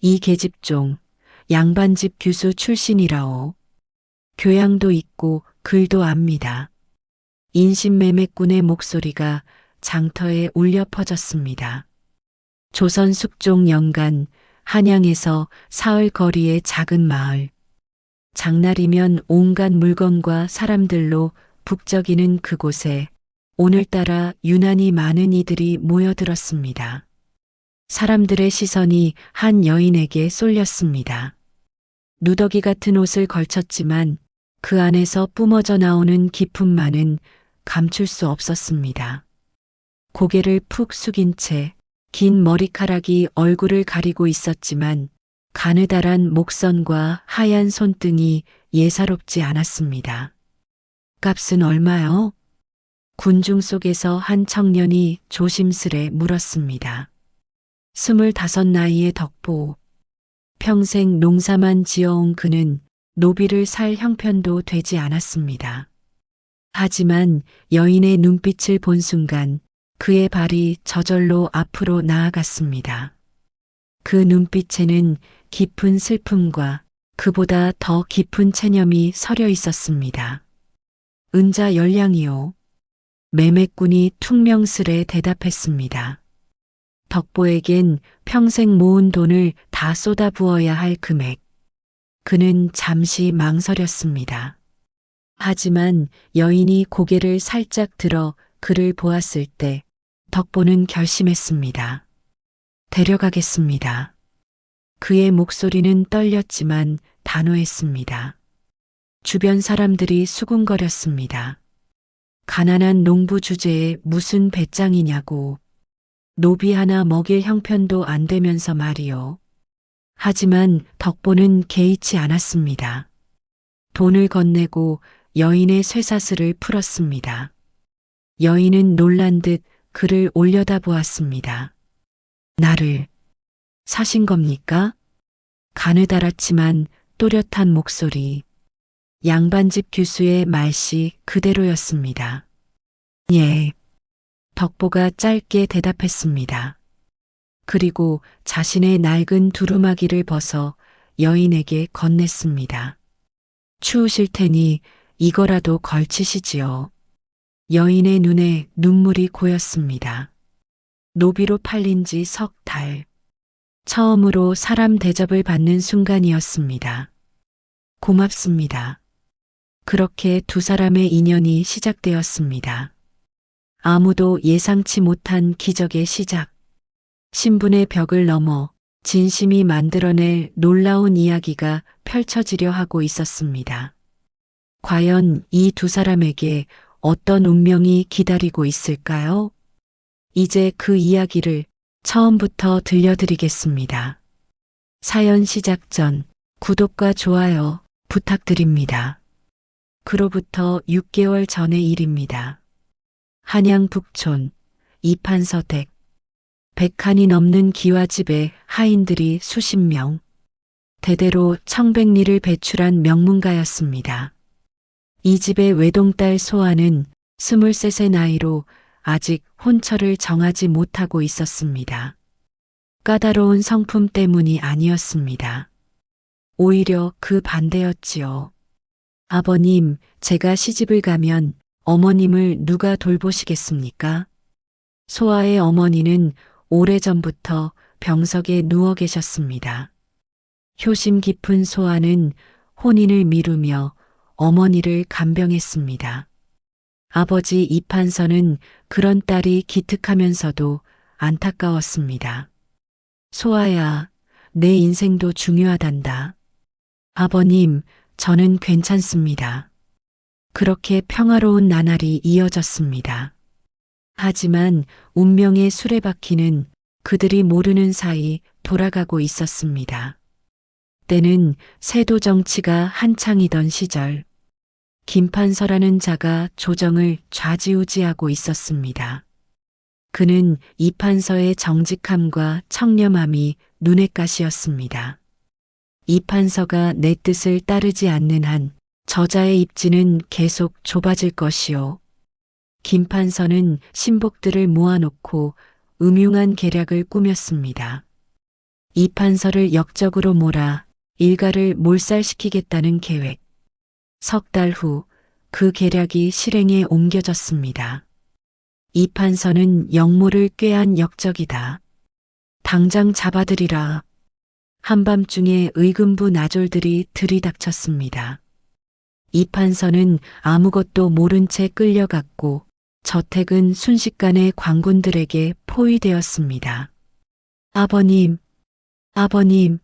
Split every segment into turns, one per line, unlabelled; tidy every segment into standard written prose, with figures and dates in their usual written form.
이 계집종 양반집 교수 출신이라오. 교양도 있고 글도 압니다. 인신매매꾼의 목소리가 장터에 울려 퍼졌습니다. 조선 숙종 연간 한양에서 사흘 거리의 작은 마을. 장날이면 온갖 물건과 사람들로 북적이는 그곳에 오늘따라 유난히 많은 이들이 모여들었습니다. 사람들의 시선이 한 여인에게 쏠렸습니다. 누더기 같은 옷을 걸쳤지만 그 안에서 뿜어져 나오는 기품만은 감출 수 없었습니다. 고개를 푹 숙인 채 긴 머리카락이 얼굴을 가리고 있었지만 가느다란 목선과 하얀 손등이 예사롭지 않았습니다. 값은 얼마요? 군중 속에서 한 청년이 조심스레 물었습니다. 25 나이의 덕보. 평생 농사만 지어온 그는 노비를 살 형편도 되지 않았습니다. 하지만 여인의 눈빛을 본 순간 그의 발이 저절로 앞으로 나아갔습니다. 그 눈빛에는 깊은 슬픔과 그보다 더 깊은 체념이 서려 있었습니다. 은자 열량이요. 매매꾼이 퉁명스레 대답했습니다. 덕보에겐 평생 모은 돈을 다 쏟아부어야 할 금액. 그는 잠시 망설였습니다. 하지만 여인이 고개를 살짝 들어 그를 보았을 때 덕보는 결심했습니다. 데려가겠습니다. 그의 목소리는 떨렸지만 단호했습니다. 주변 사람들이 수군거렸습니다. 가난한 농부 주제에 무슨 배짱이냐고. 노비 하나 먹일 형편도 안 되면서 말이요. 하지만 덕보는 개의치 않았습니다. 돈을 건네고 여인의 쇠사슬을 풀었습니다. 여인은 놀란 듯 그를 올려다보았습니다. 나를 사신 겁니까? 가느다랗지만 또렷한 목소리. 양반집 교수의 말씨 그대로였습니다. 예. 덕보가 짧게 대답했습니다. 그리고 자신의 낡은 두루마기를 벗어 여인에게 건넸습니다. 추우실 테니 이거라도 걸치시지요. 여인의 눈에 눈물이 고였습니다. 노비로 팔린 지 석 달. 처음으로 사람 대접을 받는 순간이었습니다. 고맙습니다. 그렇게 두 사람의 인연이 시작되었습니다. 아무도 예상치 못한 기적의 시작. 신분의 벽을 넘어 진심이 만들어낼 놀라운 이야기가 펼쳐지려 하고 있었습니다. 과연 이 두 사람에게 어떤 운명이 기다리고 있을까요? 이제 그 이야기를 처음부터 들려드리겠습니다. 사연 시작 전 구독과 좋아요 부탁드립니다. 그로부터 6개월 전의 일입니다. 한양 북촌 이판서 댁. 100칸이 넘는 기와집에 하인들이 수십 명. 대대로 청백리를 배출한 명문가였습니다. 이 집의 외동딸 소아는 23세 나이로 아직 혼처를 정하지 못하고 있었습니다. 까다로운 성품 때문이 아니었습니다. 오히려 그 반대였지요. 아버님, 제가 시집을 가면 어머님을 누가 돌보시겠습니까? 소아의 어머니는 오래전부터 병석에 누워 계셨습니다. 효심 깊은 소아는 혼인을 미루며 어머니를 간병했습니다. 아버지 이판서는 그런 딸이 기특하면서도 안타까웠습니다. 소아야, 내 인생도 중요하단다. 아버님, 저는 괜찮습니다. 그렇게 평화로운 나날이 이어졌습니다. 하지만 운명의 수레바퀴는 그들이 모르는 사이 돌아가고 있었습니다. 때는 세도 정치가 한창이던 시절, 김판서라는 자가 조정을 좌지우지하고 있었습니다. 그는 이판서의 정직함과 청렴함이 눈에 가시였습니다. 이판서가 내 뜻을 따르지 않는 한 저자의 입지는 계속 좁아질 것이요. 김판서는 신복들을 모아놓고 음흉한 계략을 꾸몄습니다. 이판서를 역적으로 몰아 일가를 몰살시키겠다는 계획. 석 달 후 그 계략이 실행에 옮겨졌습니다. 이판서는 역모를 꾀한 역적이다. 당장 잡아들이라. 한밤중에 의금부 나졸들이 들이닥쳤습니다. 이판서는 아무것도 모른 채 끌려갔고 저택은 순식간에 관군들에게 포위되었습니다. 아버님, 아버님.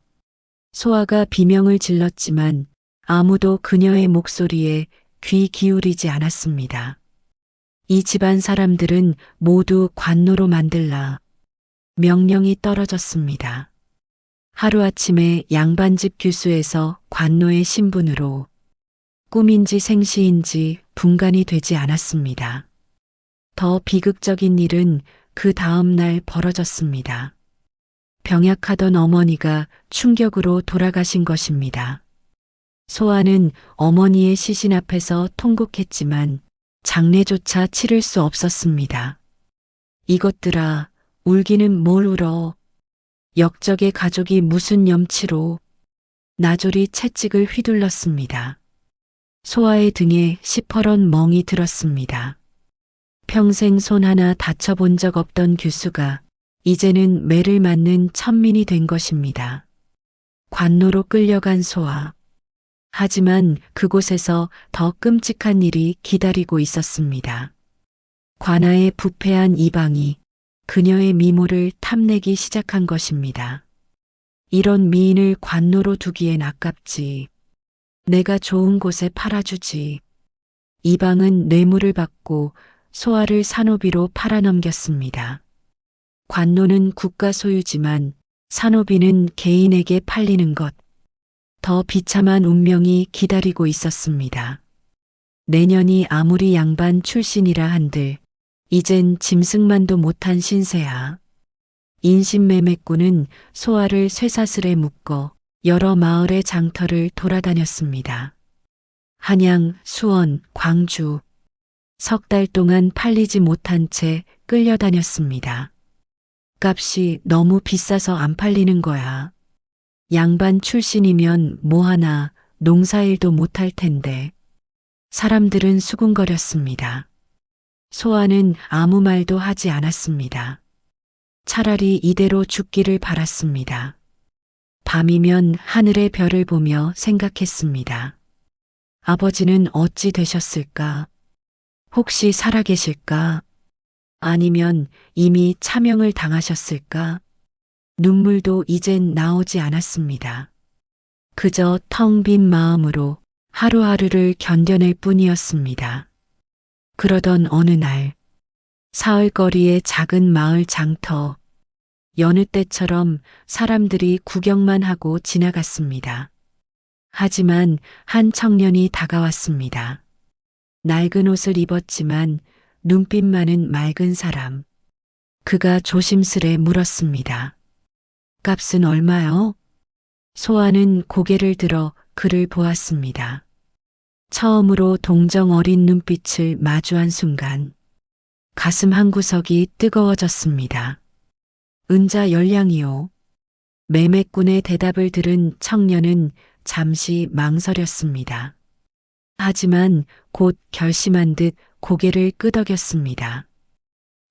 소아가 비명을 질렀지만 아무도 그녀의 목소리에 귀 기울이지 않았습니다. 이 집안 사람들은 모두 관노로 만들라. 명령이 떨어졌습니다. 하루아침에 양반집 규수에서 관노의 신분으로 꿈인지 생시인지 분간이 되지 않았습니다. 더 비극적인 일은 그 다음 날 벌어졌습니다. 병약하던 어머니가 충격으로 돌아가신 것입니다. 소아는 어머니의 시신 앞에서 통곡했지만 장례조차 치를 수 없었습니다. 이것들아, 울기는 뭘 울어. 역적의 가족이 무슨 염치로. 나졸이 채찍을 휘둘렀습니다. 소아의 등에 시퍼런 멍이 들었습니다. 평생 손 하나 다쳐본 적 없던 규수가 이제는 매를 맞는 천민이 된 것입니다. 관노로 끌려간 소아. 하지만 그곳에서 더 끔찍한 일이 기다리고 있었습니다. 관아의 부패한 이방이 그녀의 미모를 탐내기 시작한 것입니다. 이런 미인을 관노로 두기엔 아깝지. 내가 좋은 곳에 팔아주지. 이방은 뇌물을 받고 소아를 산호비로 팔아넘겼습니다. 관노는 국가 소유지만 산호비는 개인에게 팔리는 것. 더 비참한 운명이 기다리고 있었습니다. 내년이 아무리 양반 출신이라 한들 이젠 짐승만도 못한 신세야. 인신매매꾼은 소아를 쇠사슬에 묶어 여러 마을의 장터를 돌아다녔습니다. 한양, 수원, 광주. 석 달 동안 팔리지 못한 채 끌려다녔습니다. 값이 너무 비싸서 안 팔리는 거야. 양반 출신이면 뭐하나 농사일도 못할 텐데. 사람들은 수군거렸습니다. 소아는 아무 말도 하지 않았습니다. 차라리 이대로 죽기를 바랐습니다. 밤이면 하늘의 별을 보며 생각했습니다. 아버지는 어찌 되셨을까? 혹시 살아계실까? 아니면 이미 차명을 당하셨을까? 눈물도 이젠 나오지 않았습니다. 그저 텅 빈 마음으로 하루하루를 견뎌낼 뿐이었습니다. 그러던 어느 날, 사흘거리의 작은 마을 장터, 여느 때처럼 사람들이 구경만 하고 지나갔습니다. 하지만 한 청년이 다가왔습니다. 낡은 옷을 입었지만 눈빛만은 맑은 사람. 그가 조심스레 물었습니다. 값은 얼마요? 소아는 고개를 들어 그를 보았습니다. 처음으로 동정 어린 눈빛을 마주한 순간 가슴 한구석이 뜨거워졌습니다. 은자 열량이요. 매매꾼의 대답을 들은 청년은 잠시 망설였습니다. 하지만 곧 결심한 듯 고개를 끄덕였습니다.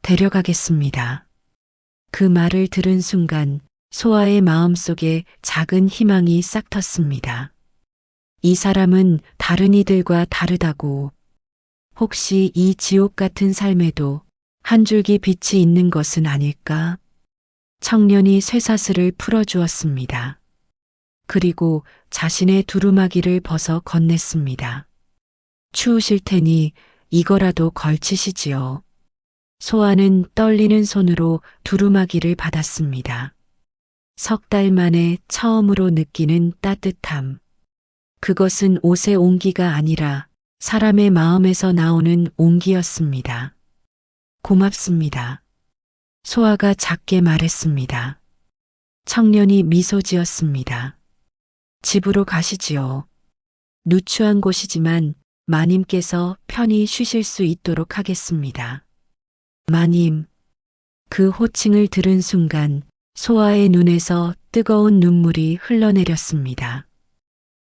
데려가겠습니다. 그 말을 들은 순간 소아의 마음속에 작은 희망이 싹 텄습니다. 이 사람은 다른 이들과 다르다고. 혹시 이 지옥 같은 삶에도 한 줄기 빛이 있는 것은 아닐까? 청년이 쇠사슬을 풀어주었습니다. 그리고 자신의 두루마기를 벗어 건넸습니다. 추우실 테니 이거라도 걸치시지요. 소아는 떨리는 손으로 두루마기를 받았습니다. 석 달 만에 처음으로 느끼는 따뜻함. 그것은 옷의 온기가 아니라 사람의 마음에서 나오는 온기였습니다. 고맙습니다. 소아가 작게 말했습니다. 청년이 미소 지었습니다. 집으로 가시지요. 누추한 곳이지만 마님께서 편히 쉬실 수 있도록 하겠습니다. 마님. 그 호칭을 들은 순간 소아의 눈에서 뜨거운 눈물이 흘러내렸습니다.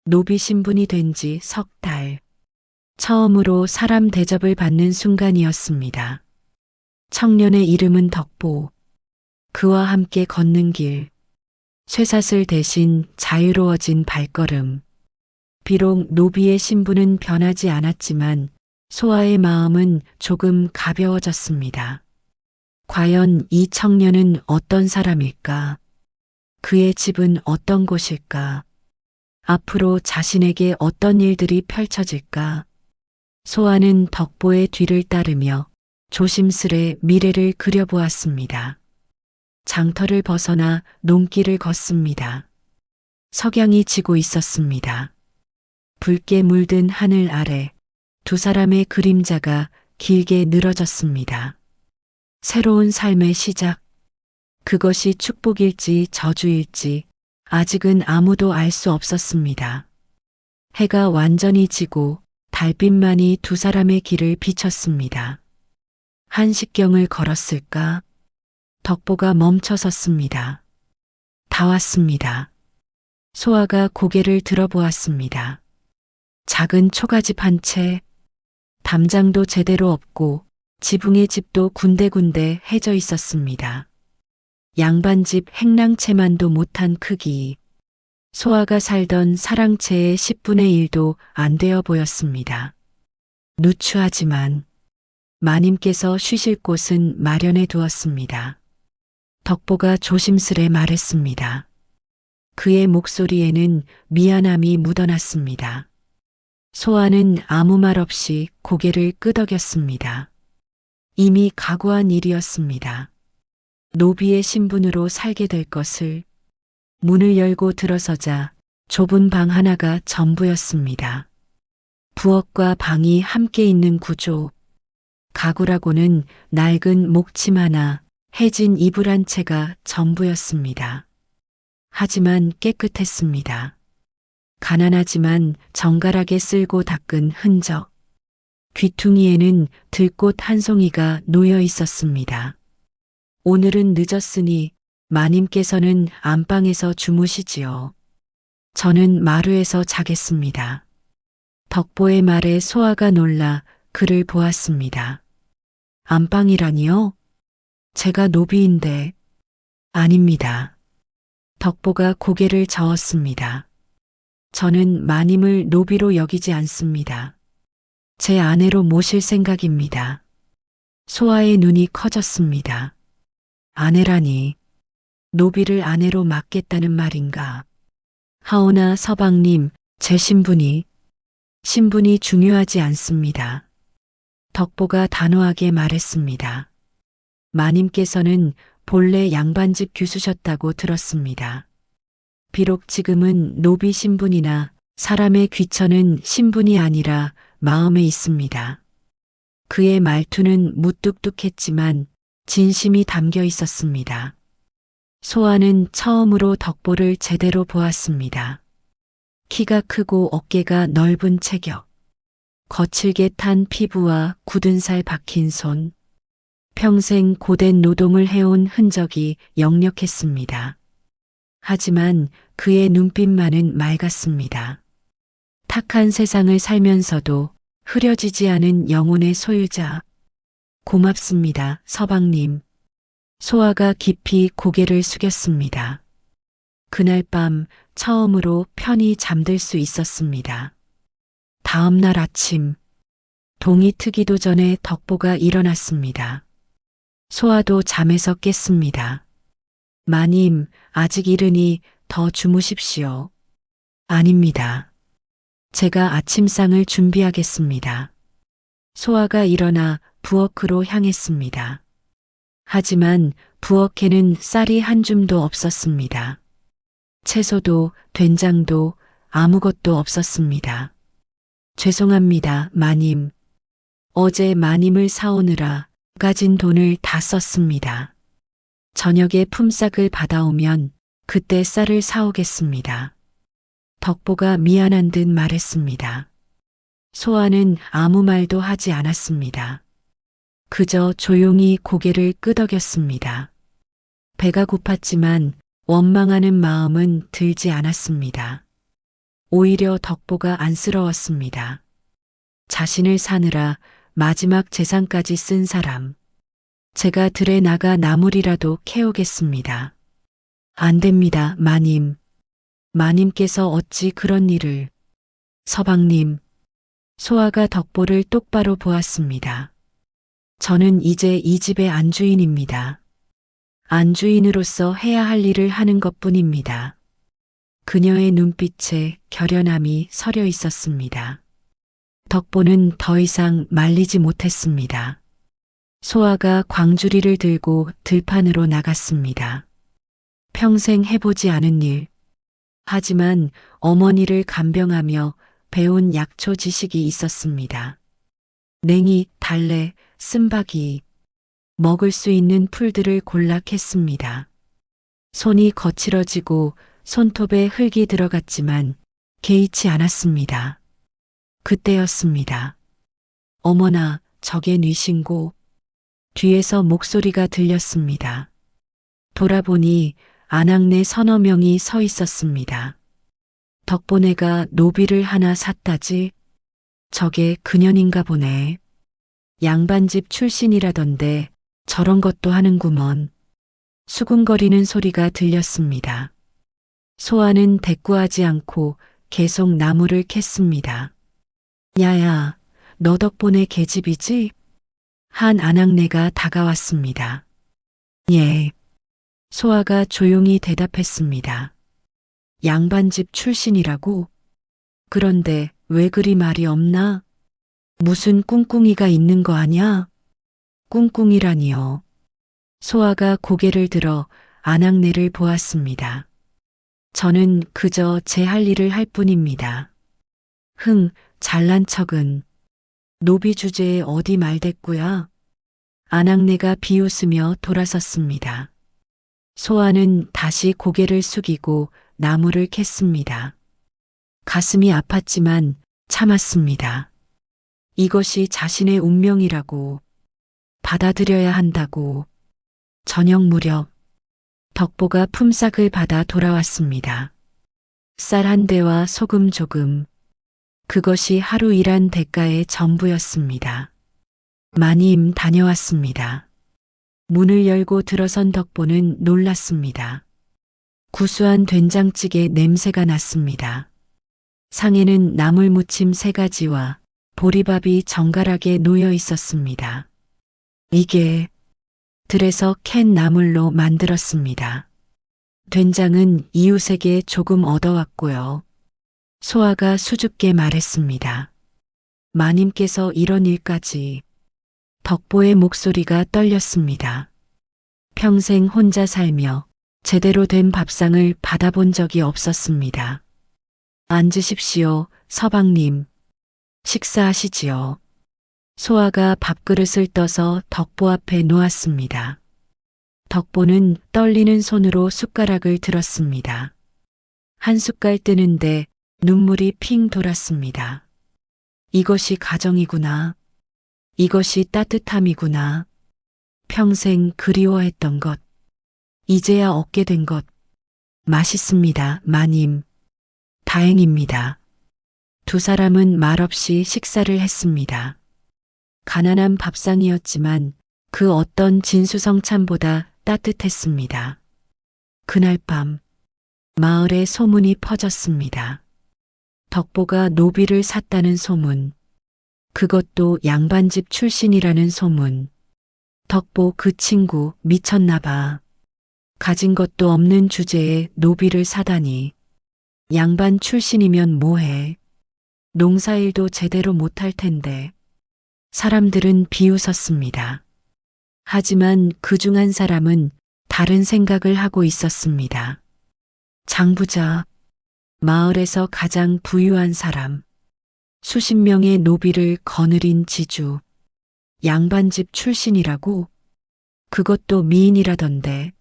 노비 신분이 된 지 석 달. 처음으로 사람 대접을 받는 순간이었습니다. 청년의 이름은 덕보. 그와 함께 걷는 길. 쇠사슬 대신 자유로워진 발걸음. 비록 노비의 신분은 변하지 않았지만 소아의 마음은 조금 가벼워졌습니다. 과연 이 청년은 어떤 사람일까? 그의 집은 어떤 곳일까? 앞으로 자신에게 어떤 일들이 펼쳐질까? 소아는 덕보의 뒤를 따르며 조심스레 미래를 그려보았습니다. 장터를 벗어나 논길을 걷습니다. 석양이 지고 있었습니다. 붉게 물든 하늘 아래 두 사람의 그림자가 길게 늘어졌습니다. 새로운 삶의 시작. 그것이 축복일지 저주일지 아직은 아무도 알 수 없었습니다. 해가 완전히 지고 달빛만이 두 사람의 길을 비췄습니다. 한식경을 걸었을까? 덕보가 멈춰 섰습니다. 다 왔습니다. 소아가 고개를 들어보았습니다. 작은 초가집 한 채, 담장도 제대로 없고 지붕의 집도 군데군데 해져 있었습니다. 양반집 행랑채만도 못한 크기. 소아가 살던 사랑채의 10분의 1도 안 되어 보였습니다. 누추하지만 마님께서 쉬실 곳은 마련해 두었습니다. 덕보가 조심스레 말했습니다. 그의 목소리에는 미안함이 묻어났습니다. 소아는 아무 말 없이 고개를 끄덕였습니다. 이미 각오한 일이었습니다. 노비의 신분으로 살게 될 것을. 문을 열고 들어서자 좁은 방 하나가 전부였습니다. 부엌과 방이 함께 있는 구조. 가구라고는 낡은 목침 하나, 해진 이불 한 채가 전부였습니다. 하지만 깨끗했습니다. 가난하지만 정갈하게 쓸고 닦은 흔적. 귀퉁이에는 들꽃 한 송이가 놓여 있었습니다. 오늘은 늦었으니 마님께서는 안방에서 주무시지요. 저는 마루에서 자겠습니다. 덕보의 말에 소아가 놀라 그를 보았습니다. 안방이라니요? 제가 노비인데. 아닙니다. 덕보가 고개를 저었습니다. 저는 마님을 노비로 여기지 않습니다. 제 아내로 모실 생각입니다. 소아의 눈이 커졌습니다. 아내라니, 노비를 아내로 맡겠다는 말인가? 하오나 서방님, 제 신분이 중요하지 않습니다. 덕보가 단호하게 말했습니다. 마님께서는 본래 양반집 교수셨다고 들었습니다. 비록 지금은 노비 신분이나 사람의 귀천은 신분이 아니라 마음에 있습니다. 그의 말투는 무뚝뚝했지만 진심이 담겨 있었습니다. 소아는 처음으로 덕보를 제대로 보았습니다. 키가 크고 어깨가 넓은 체격, 거칠게 탄 피부와 굳은 살 박힌 손, 평생 고된 노동을 해온 흔적이 역력했습니다. 하지만 그의 눈빛만은 맑았습니다. 탁한 세상을 살면서도 흐려지지 않은 영혼의 소유자. 고맙습니다, 서방님. 소아가 깊이 고개를 숙였습니다. 그날 밤 처음으로 편히 잠들 수 있었습니다. 다음 날 아침, 동이 트기도 전에 덕보가 일어났습니다. 소아도 잠에서 깼습니다. 마님, 아직 이르니 더 주무십시오. 아닙니다. 제가 아침상을 준비하겠습니다. 소아가 일어나 부엌으로 향했습니다. 하지만 부엌에는 쌀이 한 줌도 없었습니다. 채소도 된장도 아무것도 없었습니다. 죄송합니다, 마님. 어제 마님을 사오느라 가진 돈을 다 썼습니다. 저녁에 품삯을 받아오면 그때 쌀을 사오겠습니다. 덕보가 미안한 듯 말했습니다. 소아는 아무 말도 하지 않았습니다. 그저 조용히 고개를 끄덕였습니다. 배가 고팠지만 원망하는 마음은 들지 않았습니다. 오히려 덕보가 안쓰러웠습니다. 자신을 사느라 마지막 재산까지 쓴 사람. 제가 들에 나가 나물이라도 캐오겠습니다. 안 됩니다, 마님. 마님께서 어찌 그런 일을. 서방님. 소아가 덕보를 똑바로 보았습니다. 저는 이제 이 집의 안주인입니다. 안주인으로서 해야 할 일을 하는 것뿐입니다. 그녀의 눈빛에 결연함이 서려 있었습니다. 덕보는 더 이상 말리지 못했습니다. 소아가 광주리를 들고 들판으로 나갔습니다. 평생 해보지 않은 일. 하지만 어머니를 간병하며 배운 약초 지식이 있었습니다. 냉이, 달래, 쓴바귀. 먹을 수 있는 풀들을 골라 캤습니다. 손이 거칠어지고 손톱에 흙이 들어갔지만 개의치 않았습니다. 그때였습니다. 어머나, 저게 뉘신고. 뒤에서 목소리가 들렸습니다. 돌아보니 안악내 서너 명이 서 있었습니다. 덕보네가 노비를 하나 샀다지? 저게 그년인가 보네. 양반집 출신이라던데 저런 것도 하는구먼. 수군거리는 소리가 들렸습니다. 소아는 대꾸하지 않고 계속 나무를 캤습니다. 야야, 너 덕보네 계집이지? 한 안악내가 다가왔습니다. 예. 소아가 조용히 대답했습니다. 양반집 출신이라고? 그런데 왜 그리 말이 없나? 무슨 꿍꿍이가 있는 거 아냐? 꿍꿍이라니요. 소아가 고개를 들어 안악내를 보았습니다. 저는 그저 제 할 일을 할 뿐입니다. 잘난 척은. 노비 주제에 어디 말댔구야. 안악내가 비웃으며 돌아섰습니다. 소아는 다시 고개를 숙이고 나무를 캤습니다. 가슴이 아팠지만 참았습니다. 이것이 자신의 운명이라고, 받아들여야 한다고. 저녁 무렵 덕보가 품삯을 받아 돌아왔습니다. 쌀 한 대와 소금 조금. 그것이 하루 일한 대가의 전부였습니다. 마님 다녀왔습니다. 문을 열고 들어선 덕보는 놀랐습니다. 구수한 된장찌개 냄새가 났습니다. 상에는 나물 무침 3가지와 보리밥이 정갈하게 놓여 있었습니다. 이게 들에서 캔 나물로 만들었습니다. 된장은 이웃에게 조금 얻어왔고요. 소아가 수줍게 말했습니다. 마님께서 이런 일까지. 덕보의 목소리가 떨렸습니다. 평생 혼자 살며 제대로 된 밥상을 받아본 적이 없었습니다. 앉으십시오, 서방님. 식사하시지요. 소아가 밥그릇을 떠서 덕보 앞에 놓았습니다. 덕보는 떨리는 손으로 숟가락을 들었습니다. 한 숟갈 뜨는데 눈물이 핑 돌았습니다. 이것이 가정이구나. 이것이 따뜻함이구나. 평생 그리워했던 것. 이제야 얻게 된 것. 맛있습니다, 마님. 다행입니다. 두 사람은 말없이 식사를 했습니다. 가난한 밥상이었지만 그 어떤 진수성찬보다 따뜻했습니다. 그날 밤 마을에 소문이 퍼졌습니다. 덕보가 노비를 샀다는 소문. 그것도 양반집 출신이라는 소문. 덕보 그 친구 미쳤나 봐. 가진 것도 없는 주제에 노비를 사다니. 양반 출신이면 뭐해. 농사일도 제대로 못할 텐데. 사람들은 비웃었습니다. 하지만 그중 한 사람은 다른 생각을 하고 있었습니다. 장부자, 마을에서 가장 부유한 사람, 수십 명의 노비를 거느린 지주, 양반집 출신이라고? 그것도 미인이라던데.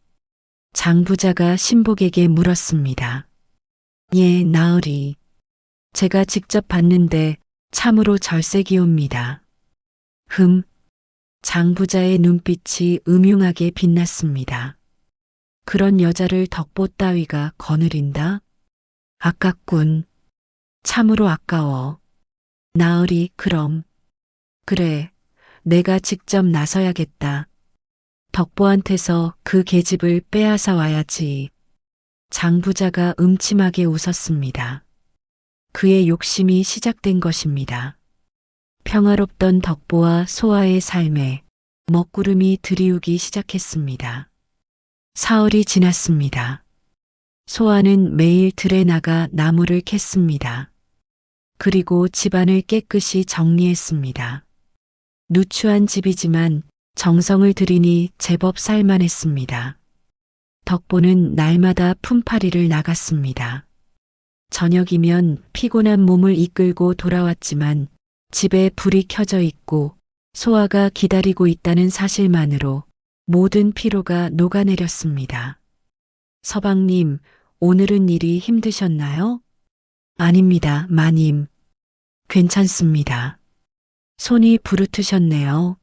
장부자가 신복에게 물었습니다. 예, 나으리. 제가 직접 봤는데 참으로 절세기옵니다. 장부자의 눈빛이 음흉하게 빛났습니다. 그런 여자를 덕보 따위가 거느린다? 아깝군. 참으로 아까워. 나으리, 그럼. 그래, 내가 직접 나서야겠다. 덕보한테서 그 계집을 빼앗아 와야지. 장 부자가 음침하게 웃었습니다. 그의 욕심이 시작된 것입니다. 평화롭던 덕보와 소아의 삶에 먹구름이 들이우기 시작했습니다. 사흘이 지났습니다. 소아는 매일 들에 나가 나무를 캤습니다. 그리고 집안을 깨끗이 정리했습니다. 누추한 집이지만 정성을 들이니 제법 살만했습니다. 덕보는 날마다 품팔이를 나갔습니다. 저녁이면 피곤한 몸을 이끌고 돌아왔지만 집에 불이 켜져 있고 소아가 기다리고 있다는 사실만으로 모든 피로가 녹아내렸습니다. 서방님, 오늘은 일이 힘드셨나요? 아닙니다, 마님. 괜찮습니다. 손이 부르트셨네요.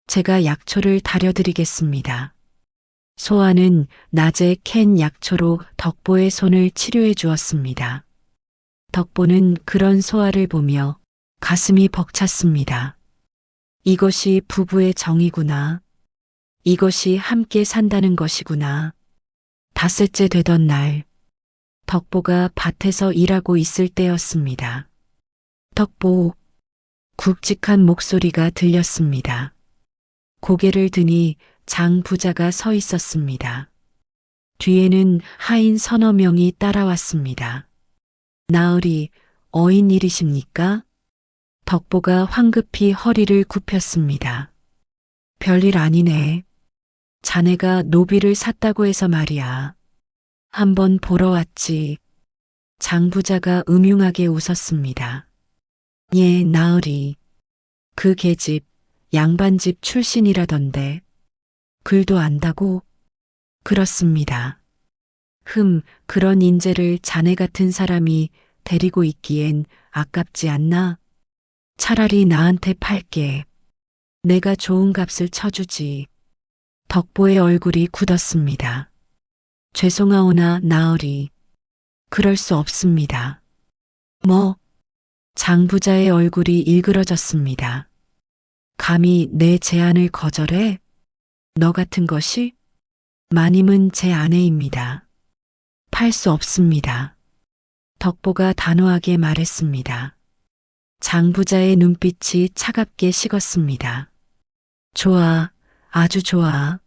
제가 약초를 다려드리겠습니다. 소아는 낮에 캔 약초로 덕보의 손을 치료해 주었습니다. 덕보는 그런 소아를 보며 가슴이 벅찼습니다. 이것이 부부의 정이구나. 이것이 함께 산다는 것이구나. 닷새째 되던 날, 덕보가 밭에서 일하고 있을 때였습니다. 덕보, 굵직한 목소리가 들렸습니다. 고개를 드니 장 부자가 서 있었습니다. 뒤에는 하인 서너 명이 따라왔습니다. 나으리, 어인 일이십니까? 덕보가 황급히 허리를 굽혔습니다. 별일 아니네. 자네가 노비를 샀다고 해서 말이야. 한번 보러 왔지. 장 부자가 음흉하게 웃었습니다. 예, 나으리. 그 계집, 양반집 출신이라던데. 글도 안다고? 그렇습니다. 그런 인재를 자네 같은 사람이 데리고 있기엔 아깝지 않나? 차라리 나한테 팔게. 내가 좋은 값을 쳐주지. 덕보의 얼굴이 굳었습니다. 죄송하오나 나으리. 그럴 수 없습니다. 뭐? 장 부자의 얼굴이 일그러졌습니다. 감히 내 제안을 거절해? 너 같은 것이? 마님은 제 아내입니다. 팔 수 없습니다. 덕보가 단호하게 말했습니다. 장 부자의 눈빛이 차갑게 식었습니다. 좋아, 아주 좋아.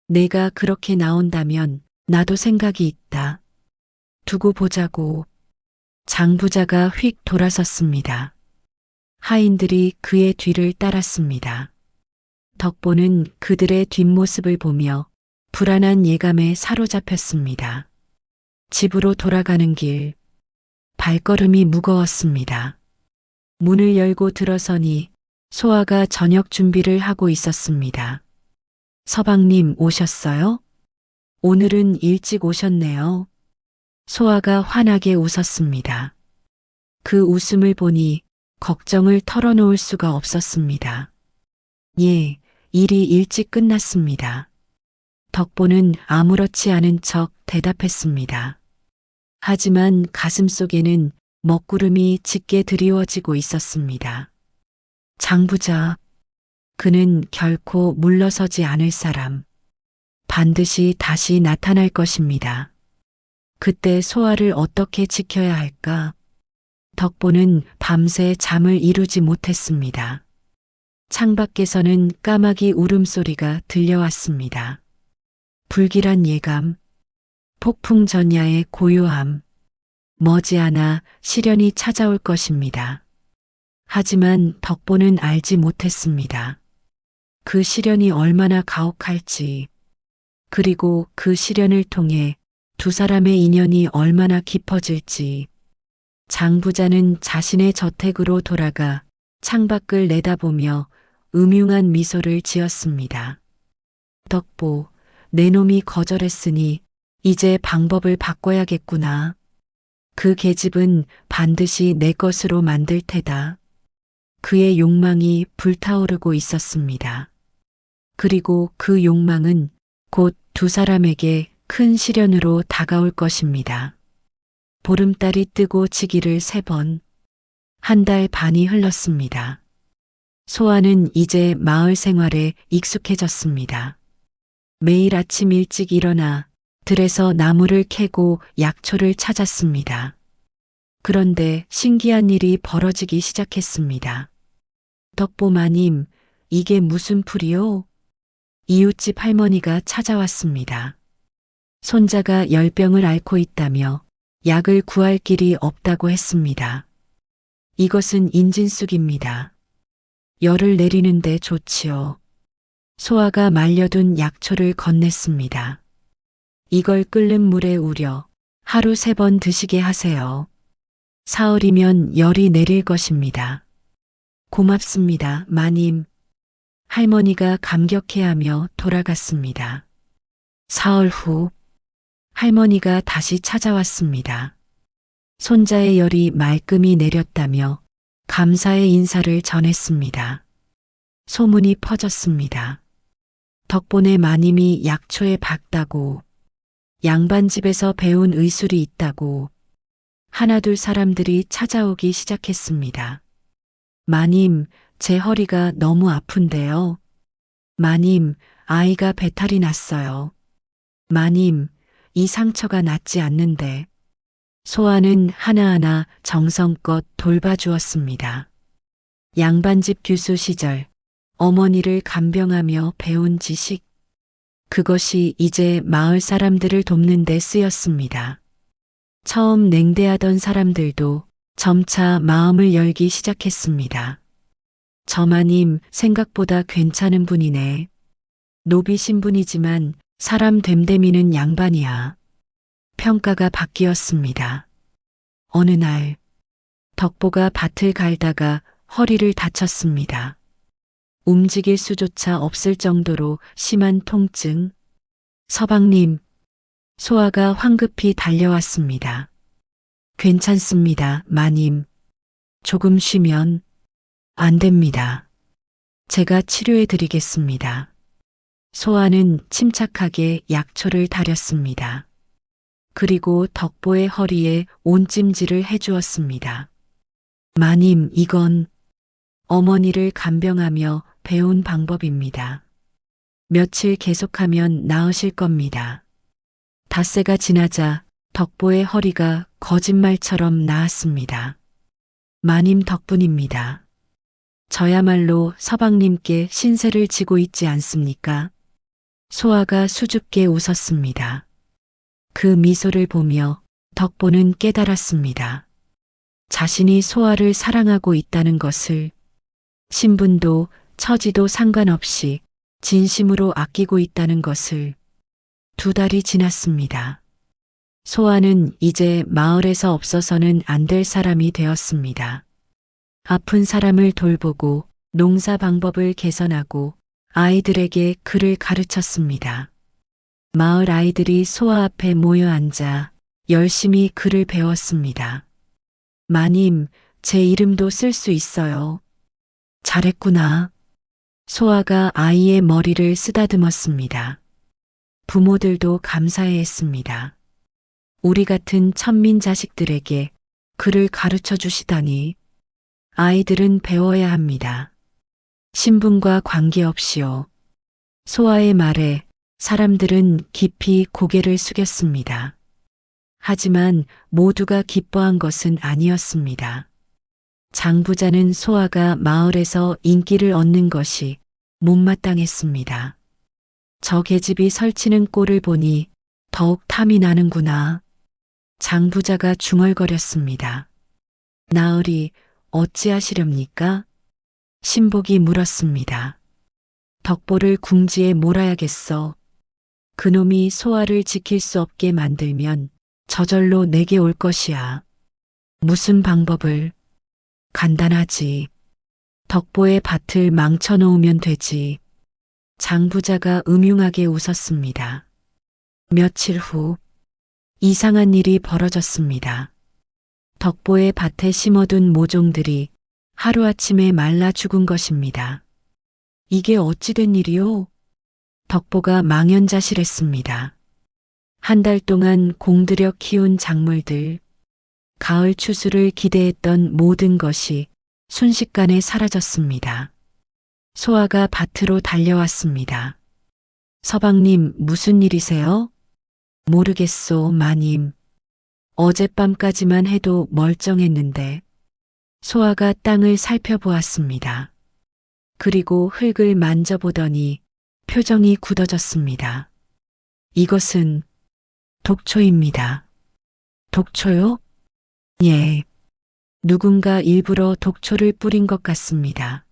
내가 그렇게 나온다면 나도 생각이 있다. 두고 보자고. 장 부자가 휙 돌아섰습니다. 하인들이 그의 뒤를 따랐습니다. 덕보는 그들의 뒷모습을 보며 불안한 예감에 사로잡혔습니다. 집으로 돌아가는 길, 발걸음이 무거웠습니다. 문을 열고 들어서니 소아가 저녁 준비를 하고 있었습니다. 서방님 오셨어요? 오늘은 일찍 오셨네요. 소아가 환하게 웃었습니다. 그 웃음을 보니 걱정을 털어놓을 수가 없었습니다. 예, 일이 일찍 끝났습니다. 덕보는 아무렇지 않은 척 대답했습니다. 하지만 가슴속에는 먹구름이 짙게 드리워지고 있었습니다. 장 부자, 그는 결코 물러서지 않을 사람. 반드시 다시 나타날 것입니다. 그때 소아를 어떻게 지켜야 할까? 덕보는 밤새 잠을 이루지 못했습니다. 창밖에서는 까마귀 울음소리가 들려왔습니다. 불길한 예감, 폭풍 전야의 고요함, 머지않아 시련이 찾아올 것입니다. 하지만 덕보는 알지 못했습니다. 그 시련이 얼마나 가혹할지, 그리고 그 시련을 통해 두 사람의 인연이 얼마나 깊어질지. 장 부자는 자신의 저택으로 돌아가 창밖을 내다보며 음흉한 미소를 지었습니다. 덕보, 내 놈이 거절했으니 이제 방법을 바꿔야겠구나. 그 계집은 반드시 내 것으로 만들 테다. 그의 욕망이 불타오르고 있었습니다. 그리고 그 욕망은 곧 두 사람에게 큰 시련으로 다가올 것입니다. 보름달이 뜨고 지기를 3번, 1달 반이 흘렀습니다. 소아는 이제 마을 생활에 익숙해졌습니다. 매일 아침 일찍 일어나 들에서 나무를 캐고 약초를 찾았습니다. 그런데 신기한 일이 벌어지기 시작했습니다. 덕보마님, 이게 무슨 풀이요? 이웃집 할머니가 찾아왔습니다. 손자가 열병을 앓고 있다며 약을 구할 길이 없다고 했습니다. 이것은 인진쑥입니다. 열을 내리는데 좋지요. 소아가 말려둔 약초를 건넸습니다. 이걸 끓는 물에 우려 하루 3번 드시게 하세요. 사흘이면 열이 내릴 것입니다. 고맙습니다, 마님. 할머니가 감격해하며 돌아갔습니다. 사흘 후 할머니가 다시 찾아왔습니다. 손자의 열이 말끔히 내렸다며 감사의 인사를 전했습니다. 소문이 퍼졌습니다. 덕분에 마님이 약초에 박다고, 양반집에서 배운 의술이 있다고 하나둘 사람들이 찾아오기 시작했습니다. 마님, 제 허리가 너무 아픈데요. 마님, 아이가 배탈이 났어요. 마님, 이 상처가 낫지 않는데. 소아는 하나하나 정성껏 돌봐주었습니다. 양반집 교수 시절 어머니를 간병하며 배운 지식, 그것이 이제 마을 사람들을 돕는 데 쓰였습니다. 처음 냉대하던 사람들도 점차 마음을 열기 시작했습니다. 저 마님 생각보다 괜찮은 분이네. 노비신 분이지만 사람 됨됨이는 양반이야. 평가가 바뀌었습니다. 어느 날 덕보가 밭을 갈다가 허리를 다쳤습니다. 움직일 수조차 없을 정도로 심한 통증. 서방님, 소아가 황급히 달려왔습니다. 괜찮습니다, 마님. 조금 쉬면 안 됩니다. 제가 치료해 드리겠습니다. 소아는 침착하게 약초를 다렸습니다. 그리고 덕보의 허리에 온찜질을 해주었습니다. 마님, 이건 어머니를 간병하며 배운 방법입니다. 며칠 계속하면 나으실 겁니다. 닷새가 지나자 덕보의 허리가 거짓말처럼 나았습니다. 마님 덕분입니다. 저야말로 서방님께 신세를 지고 있지 않습니까? 소아가 수줍게 웃었습니다. 그 미소를 보며 덕보는 깨달았습니다. 자신이 소아를 사랑하고 있다는 것을, 신분도 처지도 상관없이 진심으로 아끼고 있다는 것을. 2달이 지났습니다. 소아는 이제 마을에서 없어서는 안 될 사람이 되었습니다. 아픈 사람을 돌보고 농사 방법을 개선하고 아이들에게 글을 가르쳤습니다. 마을 아이들이 소아 앞에 모여 앉아 열심히 글을 배웠습니다. 마님, 제 이름도 쓸 수 있어요. 잘했구나. 소아가 아이의 머리를 쓰다듬었습니다. 부모들도 감사해했습니다. 우리 같은 천민 자식들에게 글을 가르쳐 주시다니. 아이들은 배워야 합니다. 신분과 관계없이요. 소아의 말에 사람들은 깊이 고개를 숙였습니다. 하지만 모두가 기뻐한 것은 아니었습니다. 장부자는 소아가 마을에서 인기를 얻는 것이 못마땅했습니다. 저 계집이 설치는 꼴을 보니 더욱 탐이 나는구나. 장부자가 중얼거렸습니다. 나으리, 어찌하시렵니까? 신복이 물었습니다. 덕보를 궁지에 몰아야겠어. 그놈이 소아를 지킬 수 없게 만들면 저절로 내게 올 것이야. 무슨 방법을? 간단하지. 덕보의 밭을 망쳐놓으면 되지. 장부자가 음흉하게 웃었습니다. 며칠 후 이상한 일이 벌어졌습니다. 덕보의 밭에 심어둔 모종들이 하루아침에 말라 죽은 것입니다. 이게 어찌 된 일이요? 덕보가 망연자실했습니다. 한 달 동안 공들여 키운 작물들, 가을 추수를 기대했던 모든 것이 순식간에 사라졌습니다. 소아가 밭으로 달려왔습니다. 서방님, 무슨 일이세요? 모르겠소, 마님. 어젯밤까지만 해도 멀쩡했는데. 소아가 땅을 살펴보았습니다. 그리고 흙을 만져보더니 표정이 굳어졌습니다. 이것은 독초입니다. 독초요? 예. 누군가 일부러 독초를 뿌린 것 같습니다.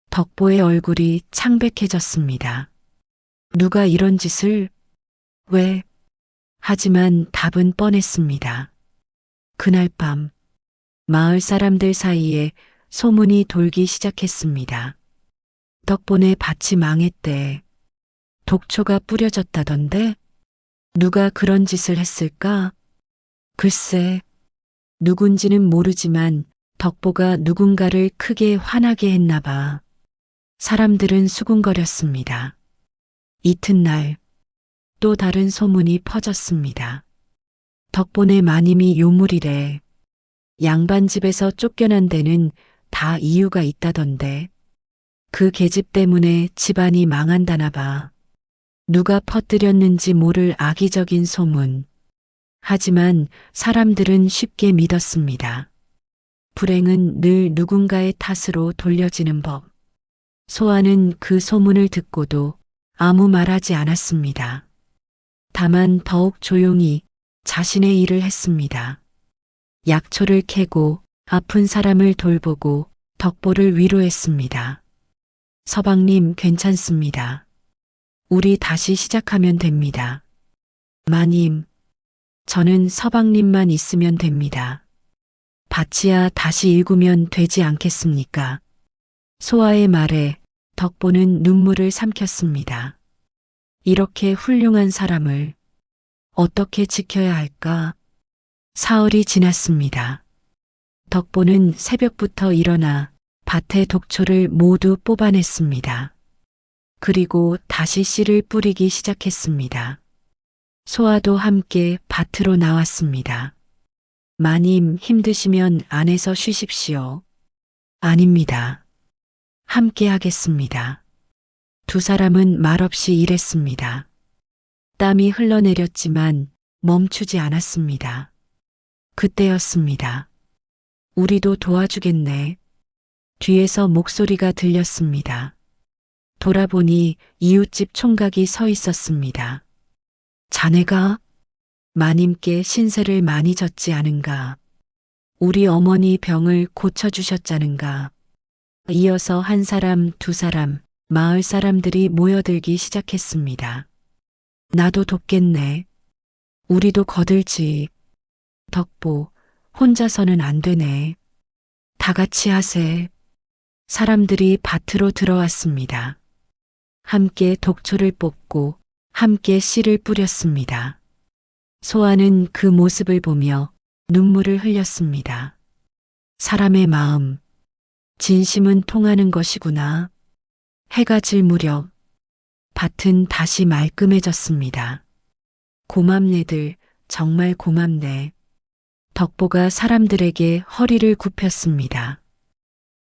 덕보의 얼굴이 창백해졌습니다. 누가 이런 짓을? 왜? 하지만 답은 뻔했습니다. 그날 밤 마을 사람들 사이에 소문이 돌기 시작했습니다. 덕보네 밭이 망했대. 독초가 뿌려졌다던데? 누가 그런 짓을 했을까? 글쎄, 누군지는 모르지만 덕보가 누군가를 크게 화나게 했나 봐. 사람들은 수군거렸습니다. 이튿날 또 다른 소문이 퍼졌습니다. 덕보네 마님이 요물이래. 양반집에서 쫓겨난 데는 다 이유가 있다던데. 그 계집 때문에 집안이 망한다나 봐. 누가 퍼뜨렸는지 모를 악의적인 소문. 하지만 사람들은 쉽게 믿었습니다. 불행은 늘 누군가의 탓으로 돌려지는 법. 소아는 그 소문을 듣고도 아무 말하지 않았습니다. 다만 더욱 조용히 자신의 일을 했습니다. 약초를 캐고 아픈 사람을 돌보고 덕보를 위로했습니다. 서방님, 괜찮습니다. 우리 다시 시작하면 됩니다. 마님, 저는 서방님만 있으면 됩니다. 밭이야 다시 일구면 되지 않겠습니까? 소아의 말에 덕보는 눈물을 삼켰습니다. 이렇게 훌륭한 사람을 어떻게 지켜야 할까? 사흘이 지났습니다. 덕보는 새벽부터 일어나 밭의 독초를 모두 뽑아냈습니다. 그리고 다시 씨를 뿌리기 시작했습니다. 소아도 함께 밭으로 나왔습니다. 마님, 힘드시면 안에서 쉬십시오. 아닙니다. 함께 하겠습니다. 두 사람은 말없이 일했습니다. 땀이 흘러내렸지만 멈추지 않았습니다. 그때였습니다. 우리도 도와주겠네. 뒤에서 목소리가 들렸습니다. 돌아보니 이웃집 총각이 서 있었습니다. 자네가 마님께 신세를 많이 졌지 않은가? 우리 어머니 병을 고쳐주셨자는가? 이어서 한 사람, 두 사람, 마을 사람들이 모여들기 시작했습니다. 나도 돕겠네. 우리도 거들지. 덕보, 혼자서는 안 되네. 다 같이 하세. 사람들이 밭으로 들어왔습니다. 함께 독초를 뽑고 함께 씨를 뿌렸습니다. 소아는 그 모습을 보며 눈물을 흘렸습니다. 사람의 마음, 진심은 통하는 것이구나. 해가 질 무렵 밭은 다시 말끔해졌습니다. 고맙네들, 정말 고맙네. 덕보가 사람들에게 허리를 굽혔습니다.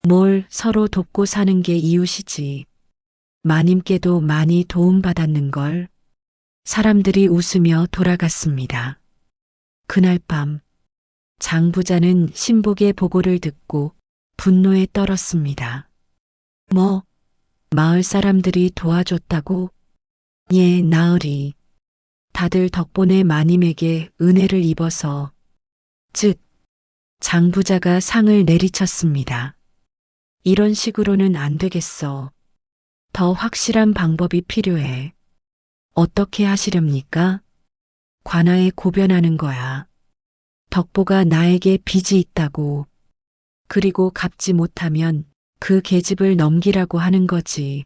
뭘 서로 돕고 사는 게 이웃이지. 마님께도 많이 도움받았는걸. 사람들이 웃으며 돌아갔습니다. 그날 밤 장부자는 신복의 보고를 듣고 분노에 떨었습니다. 뭐, 마을 사람들이 도와줬다고? 예, 나으리. 다들 덕분에 마님에게 은혜를 입어서. 즉, 장부자가 상을 내리쳤습니다. 이런 식으로는 안 되겠어. 더 확실한 방법이 필요해. 어떻게 하시렵니까? 관아에 고변하는 거야. 덕보가 나에게 빚이 있다고. 그리고 갚지 못하면 그 계집을 넘기라고 하는 거지.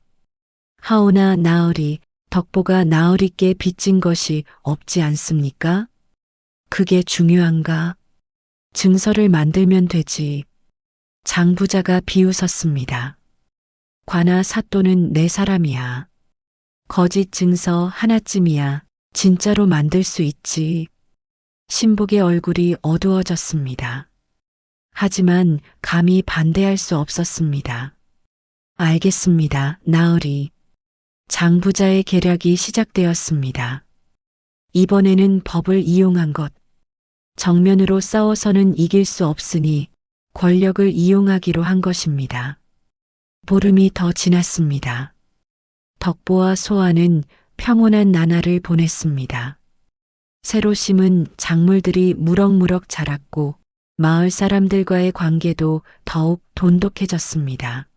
하오나 나으리, 덕보가 나으리께 빚진 것이 없지 않습니까? 그게 중요한가? 증서를 만들면 되지. 장부자가 비웃었습니다. 관아 사또는 내 사람이야. 거짓 증서 하나쯤이야 진짜로 만들 수 있지. 신복의 얼굴이 어두워졌습니다. 하지만 감히 반대할 수 없었습니다. 알겠습니다. 나으리. 장부자의 계략이 시작되었습니다. 이번에는 법을 이용한 것. 정면으로 싸워서는 이길 수 없으니 권력을 이용하기로 한 것입니다. 보름이 더 지났습니다. 덕보와 소아는 평온한 나날을 보냈습니다. 새로 심은 작물들이 무럭무럭 자랐고 마을 사람들과의 관계도 더욱 돈독해졌습니다.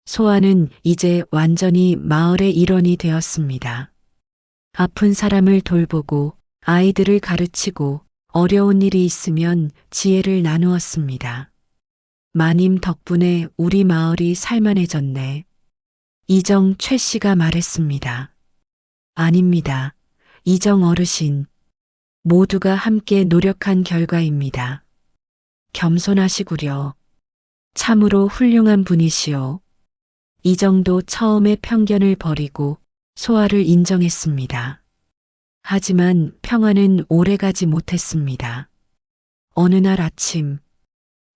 소아는 이제 완전히 마을의 일원이 되었습니다. 아픈 사람을 돌보고 아이들을 가르치고 어려운 일이 있으면 지혜를 나누었습니다. 마님 덕분에 우리 마을이 살만해졌네. 이정 최 씨가 말했습니다. 아닙니다. 이정 어르신. 모두가 함께 노력한 결과입니다. 겸손하시구려. 참으로 훌륭한 분이시오. 이정도 처음에 편견을 버리고 소아를 인정했습니다. 하지만 평화는 오래가지 못했습니다. 어느 날 아침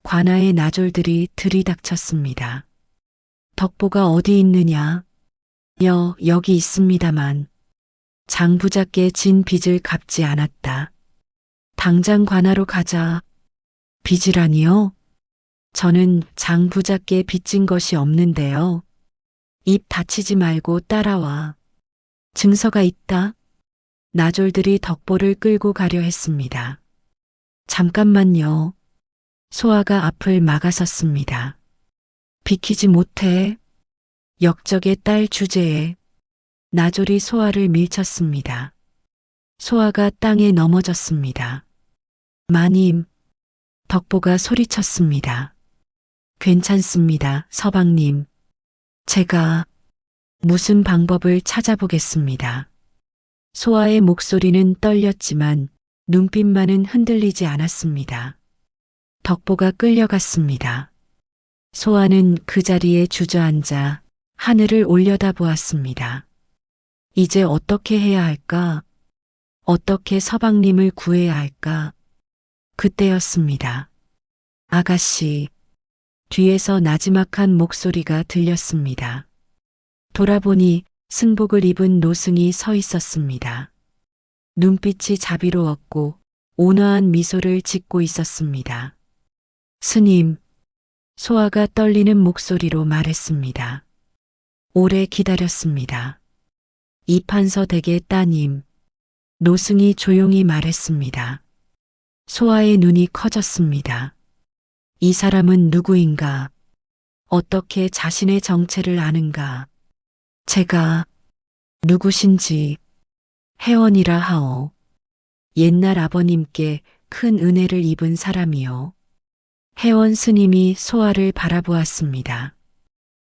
관아의 나졸들이 들이닥쳤습니다. 덕보가 어디 있느냐? 여기 있습니다만 장부자께 진 빚을 갚지 않았다. 당장 관아로 가자. 빚이라니요? 저는 장부자께 빚진 것이 없는데요. 입 다치지 말고 따라와. 증서가 있다. 나졸들이 덕보를 끌고 가려 했습니다. 잠깐만요. 소아가 앞을 막아섰습니다. 비키지 못해. 역적의 딸 주제에 나졸이 소아를 밀쳤습니다. 소아가 땅에 넘어졌습니다. 마님, 덕보가 소리쳤습니다. 괜찮습니다, 서방님. 제가 무슨 방법을 찾아보겠습니다. 소아의 목소리는 떨렸지만 눈빛만은 흔들리지 않았습니다. 덕보가 끌려갔습니다. 소아는 그 자리에 주저앉아 하늘을 올려다보았습니다. 이제 어떻게 해야 할까? 어떻게 서방님을 구해야 할까? 그때였습니다. 아가씨. 뒤에서 나지막한 목소리가 들렸습니다. 돌아보니 승복을 입은 노승이 서 있었습니다. 눈빛이 자비로웠고 온화한 미소를 짓고 있었습니다. 스님, 소아가 떨리는 목소리로 말했습니다. 오래 기다렸습니다. 이판서 댁의 따님, 노승이 조용히 말했습니다. 소아의 눈이 커졌습니다. 이 사람은 누구인가? 어떻게 자신의 정체를 아는가? 제가 누구신지 회원이라 하오. 옛날 아버님께 큰 은혜를 입은 사람이요. 회원 스님이 소아를 바라보았습니다.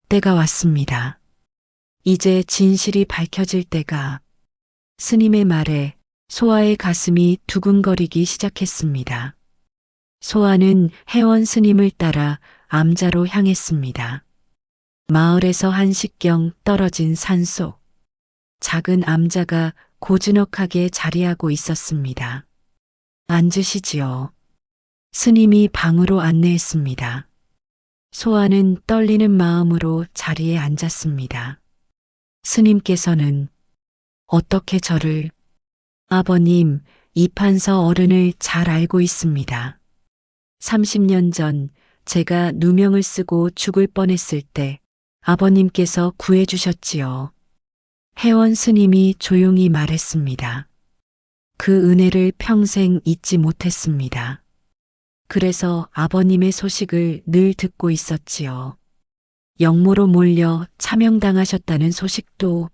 때가 왔습니다. 이제 진실이 밝혀질 때가. 스님의 말에 소아의 가슴이 두근거리기 시작했습니다. 소아는 회원 스님을 따라 암자로 향했습니다. 마을에서 한 식경 떨어진 산속. 작은 암자가 고즈넉하게 자리하고 있었습니다. 앉으시지요. 스님이 방으로 안내했습니다. 소아는 떨리는 마음으로 자리에 앉았습니다. 스님께서는 어떻게 저를, 아버님, 이판서 어른을 잘 알고 있습니다. 30년 전 제가 누명을 쓰고 죽을 뻔했을 때 아버님께서 구해주셨지요. 회원 스님이 조용히 말했습니다. 그 은혜를 평생 잊지 못했습니다. 그래서 아버님의 소식을 늘 듣고 있었지요. 영모로 몰려 차명당하셨다는 소식도.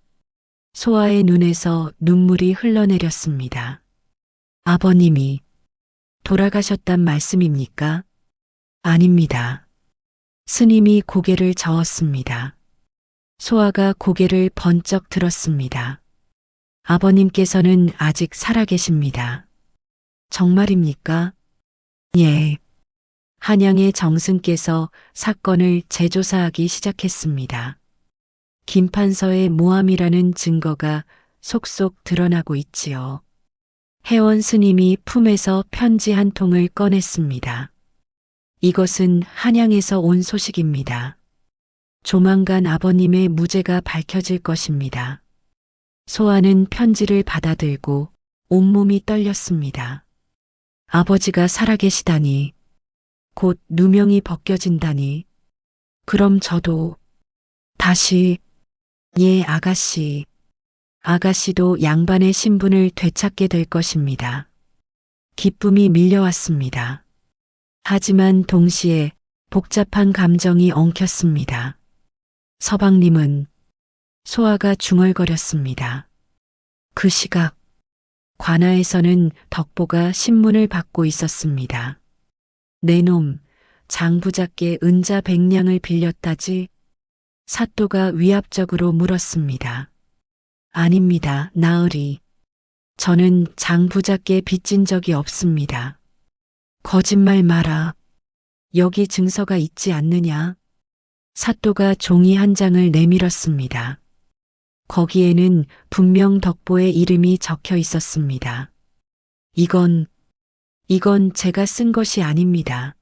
소아의 눈에서 눈물이 흘러내렸습니다. 아버님이 돌아가셨단 말씀입니까? 아닙니다. 스님이 고개를 저었습니다. 소아가 고개를 번쩍 들었습니다. 아버님께서는 아직 살아계십니다. 정말입니까? 예. 한양의 정승께서 사건을 재조사하기 시작했습니다. 김판서의 모함이라는 증거가 속속 드러나고 있지요. 혜원 스님이 품에서 편지 한 통을 꺼냈습니다. 이것은 한양에서 온 소식입니다. 조만간 아버님의 무죄가 밝혀질 것입니다. 소아는 편지를 받아들고 온몸이 떨렸습니다. 아버지가 살아계시다니, 곧 누명이 벗겨진다니, 그럼 저도 다시, 예, 아가씨. 아가씨도 양반의 신분을 되찾게 될 것입니다. 기쁨이 밀려왔습니다. 하지만 동시에 복잡한 감정이 엉켰습니다. 서방님은 소아가 중얼거렸습니다. 그 시각 관아에서는 덕보가 신문을 받고 있었습니다. 내 놈, 장부작께 은자 100냥을 빌렸다지? 사또가 위압적으로 물었습니다. 아닙니다, 나으리. 저는 장부작께 빚진 적이 없습니다. 거짓말 마라. 여기 증서가 있지 않느냐? 사또가 종이 한 장을 내밀었습니다. 거기에는 분명 덕보의 이름이 적혀 있었습니다. 이건 제가 쓴 것이 아닙니다.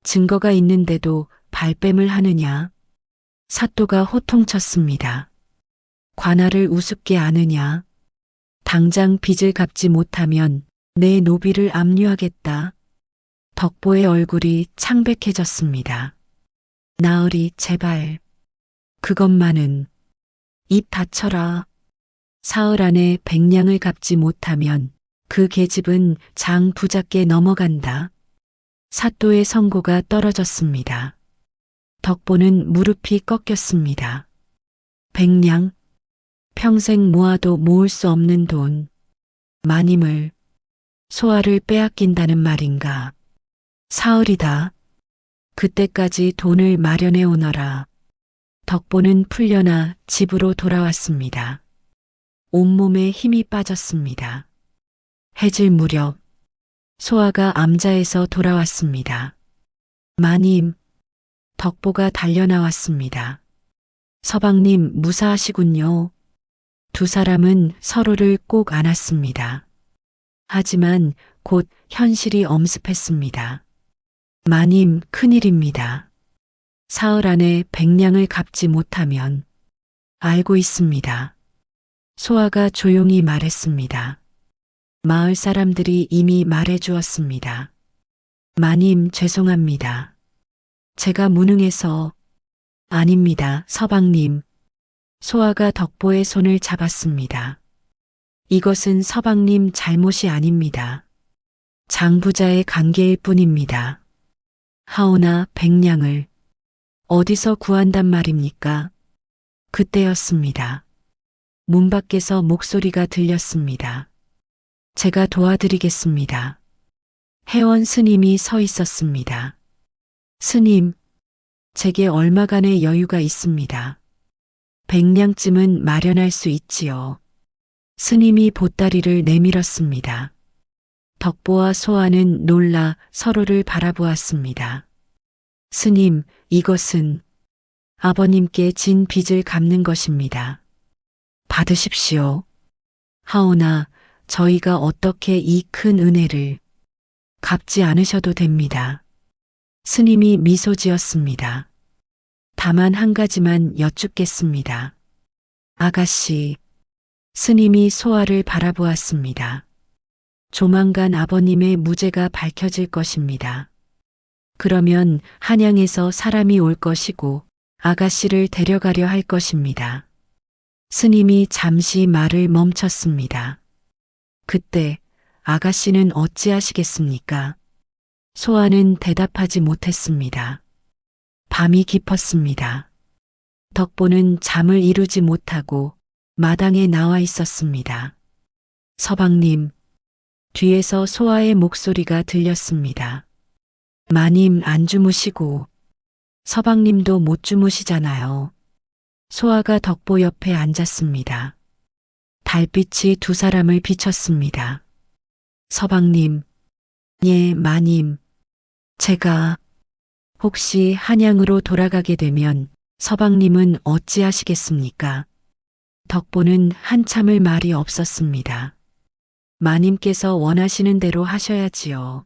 증거가 있는데도 발뺌을 하느냐? 사또가 호통쳤습니다. 관아를 우습게 아느냐? 당장 빚을 갚지 못하면 내 노비를 압류하겠다. 덕보의 얼굴이 창백해졌습니다. 나으리, 제발. 그것만은. 입 닫혀라. 사흘 안에 100냥을 갚지 못하면 그 계집은 장 부작께 넘어간다. 사또의 선고가 떨어졌습니다. 덕보는 무릎이 꺾였습니다. 100냥? 평생 모아도 모을 수 없는 돈. 마님을, 소아를 빼앗긴다는 말인가. 사흘이다. 그때까지 돈을 마련해 오너라. 덕보는 풀려나 집으로 돌아왔습니다. 온몸에 힘이 빠졌습니다. 해질 무렵 소아가 암자에서 돌아왔습니다. 마님, 덕보가 달려나왔습니다. 서방님 무사하시군요. 두 사람은 서로를 꼭 안았습니다. 하지만 곧 현실이 엄습했습니다. 마님, 큰일입니다. 사흘 안에 100냥을 갚지 못하면 알고 있습니다. 소아가 조용히 말했습니다. 마을 사람들이 이미 말해주었습니다. 마님, 죄송합니다. 제가 무능해서. 아닙니다, 서방님. 소아가 덕보의 손을 잡았습니다. 이것은 서방님 잘못이 아닙니다. 장부자의 관계일 뿐입니다. 하오나 100냥을 어디서 구한단 말입니까? 그때였습니다. 문 밖에서 목소리가 들렸습니다. 제가 도와드리겠습니다. 혜원 스님이 서 있었습니다. 스님, 제게 얼마간의 여유가 있습니다. 100냥쯤은 마련할 수 있지요. 스님이 보따리를 내밀었습니다. 덕보와 소아는 놀라 서로를 바라보았습니다. 스님, 이것은 아버님께 진 빚을 갚는 것입니다. 받으십시오. 하오나 저희가 어떻게 이 큰 은혜를 갚지 않으셔도 됩니다. 스님이 미소 지었습니다. 다만 한 가지만 여쭙겠습니다. 아가씨, 스님이 소아를 바라보았습니다. 조만간 아버님의 무죄가 밝혀질 것입니다. 그러면 한양에서 사람이 올 것이고 아가씨를 데려가려 할 것입니다. 스님이 잠시 말을 멈췄습니다. 그때 아가씨는 어찌하시겠습니까? 소아는 대답하지 못했습니다. 밤이 깊었습니다. 덕보는 잠을 이루지 못하고 마당에 나와 있었습니다. 서방님, 뒤에서 소아의 목소리가 들렸습니다. 마님 안 주무시고 서방님도 못 주무시잖아요. 소아가 덕보 옆에 앉았습니다. 달빛이 두 사람을 비췄습니다. 서방님, 예, 마님. 제가 혹시 한양으로 돌아가게 되면 서방님은 어찌하시겠습니까? 덕보는 한참을 말이 없었습니다. 마님께서 원하시는 대로 하셔야지요.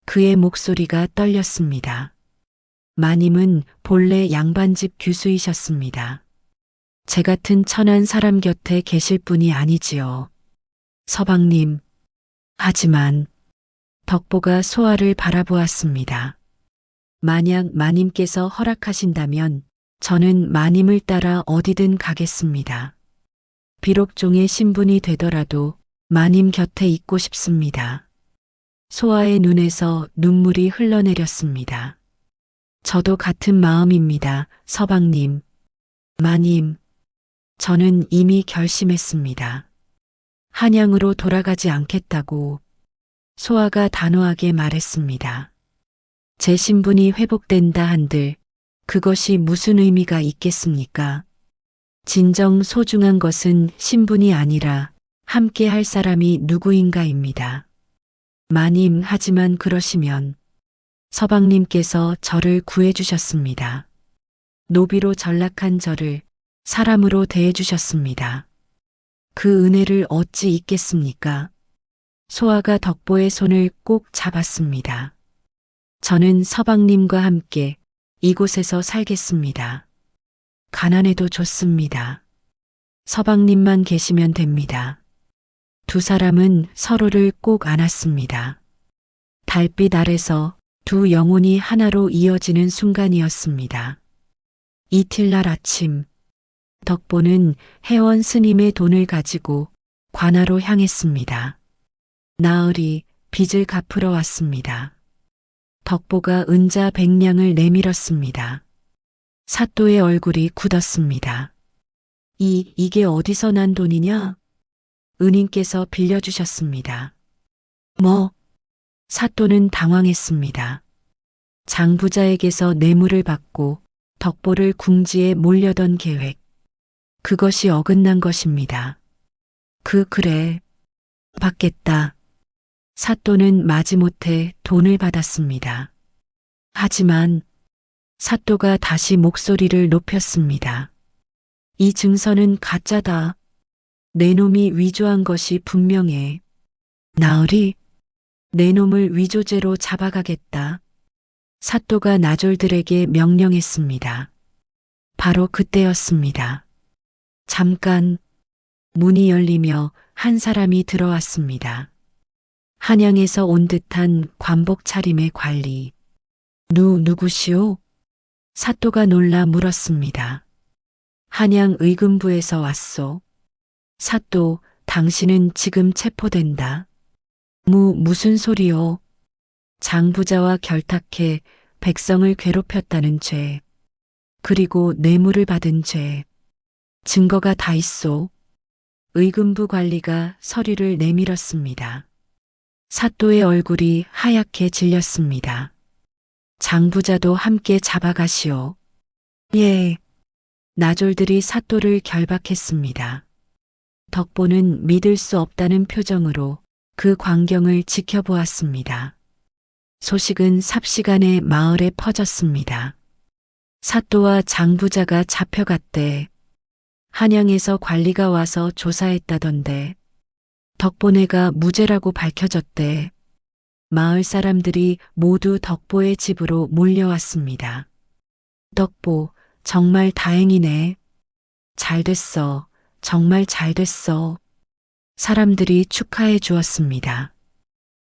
그의 목소리가 떨렸습니다. 마님은 본래 양반집 규수이셨습니다. 제 같은 천한 사람 곁에 계실 분이 아니지요. 서방님. 하지만 덕보가 소아를 바라보았습니다. 만약 마님께서 허락하신다면 저는 마님을 따라 어디든 가겠습니다. 비록 종의 신분이 되더라도 마님 곁에 있고 싶습니다. 소아의 눈에서 눈물이 흘러내렸습니다. 저도 같은 마음입니다, 서방님. 마님, 저는 이미 결심했습니다. 한양으로 돌아가지 않겠다고 소아가 단호하게 말했습니다. 제 신분이 회복된다 한들 그것이 무슨 의미가 있겠습니까? 진정 소중한 것은 신분이 아니라 함께 할 사람이 누구인가입니다. 마님, 하지만 그러시면 서방님께서 저를 구해주셨습니다. 노비로 전락한 저를 사람으로 대해주셨습니다. 그 은혜를 어찌 잊겠습니까? 소아가 덕보의 손을 꼭 잡았습니다. 저는 서방님과 함께 이곳에서 살겠습니다. 가난해도 좋습니다. 서방님만 계시면 됩니다. 두 사람은 서로를 꼭 안았습니다. 달빛 아래서 두 영혼이 하나로 이어지는 순간이었습니다. 이틀날 아침, 덕보는 해원 스님의 돈을 가지고 관아로 향했습니다. 나으리 빚을 갚으러 왔습니다. 덕보가 은자 100냥을 내밀었습니다. 사또의 얼굴이 굳었습니다. 이게 어디서 난 돈이냐? 은인께서 빌려주셨습니다. 뭐? 사또는 당황했습니다. 장부자에게서 뇌물을 받고 덕보를 궁지에 몰려던 계획. 그것이 어긋난 것입니다. 그래. 받겠다. 사또는 마지못해 돈을 받았습니다. 하지만 사또가 다시 목소리를 높였습니다. 이 증서는 가짜다. 내 놈이 위조한 것이 분명해. 나으리, 내 놈을 위조죄로 잡아가겠다. 사또가 나졸들에게 명령했습니다. 바로 그때였습니다. 잠깐 문이 열리며 한 사람이 들어왔습니다. 한양에서 온 듯한 관복 차림의 관리. 누구시오? 사또가 놀라 물었습니다. 한양 의금부에서 왔소. 사또, 당신은 지금 체포된다. 무슨 소리요? 장부자와 결탁해 백성을 괴롭혔다는 죄. 그리고 뇌물을 받은 죄. 증거가 다 있소. 의금부 관리가 서류를 내밀었습니다. 사또의 얼굴이 하얗게 질렸습니다. 장부자도 함께 잡아가시오. 예. 나졸들이 사또를 결박했습니다. 덕보는 믿을 수 없다는 표정으로 그 광경을 지켜보았습니다. 소식은 삽시간에 마을에 퍼졌습니다. 사또와 장부자가 잡혀갔대. 한양에서 관리가 와서 조사했다던데 덕보네가 무죄라고 밝혀졌대. 마을 사람들이 모두 덕보의 집으로 몰려왔습니다. 덕보, 정말 다행이네. 잘됐어. 정말 잘됐어. 사람들이 축하해 주었습니다.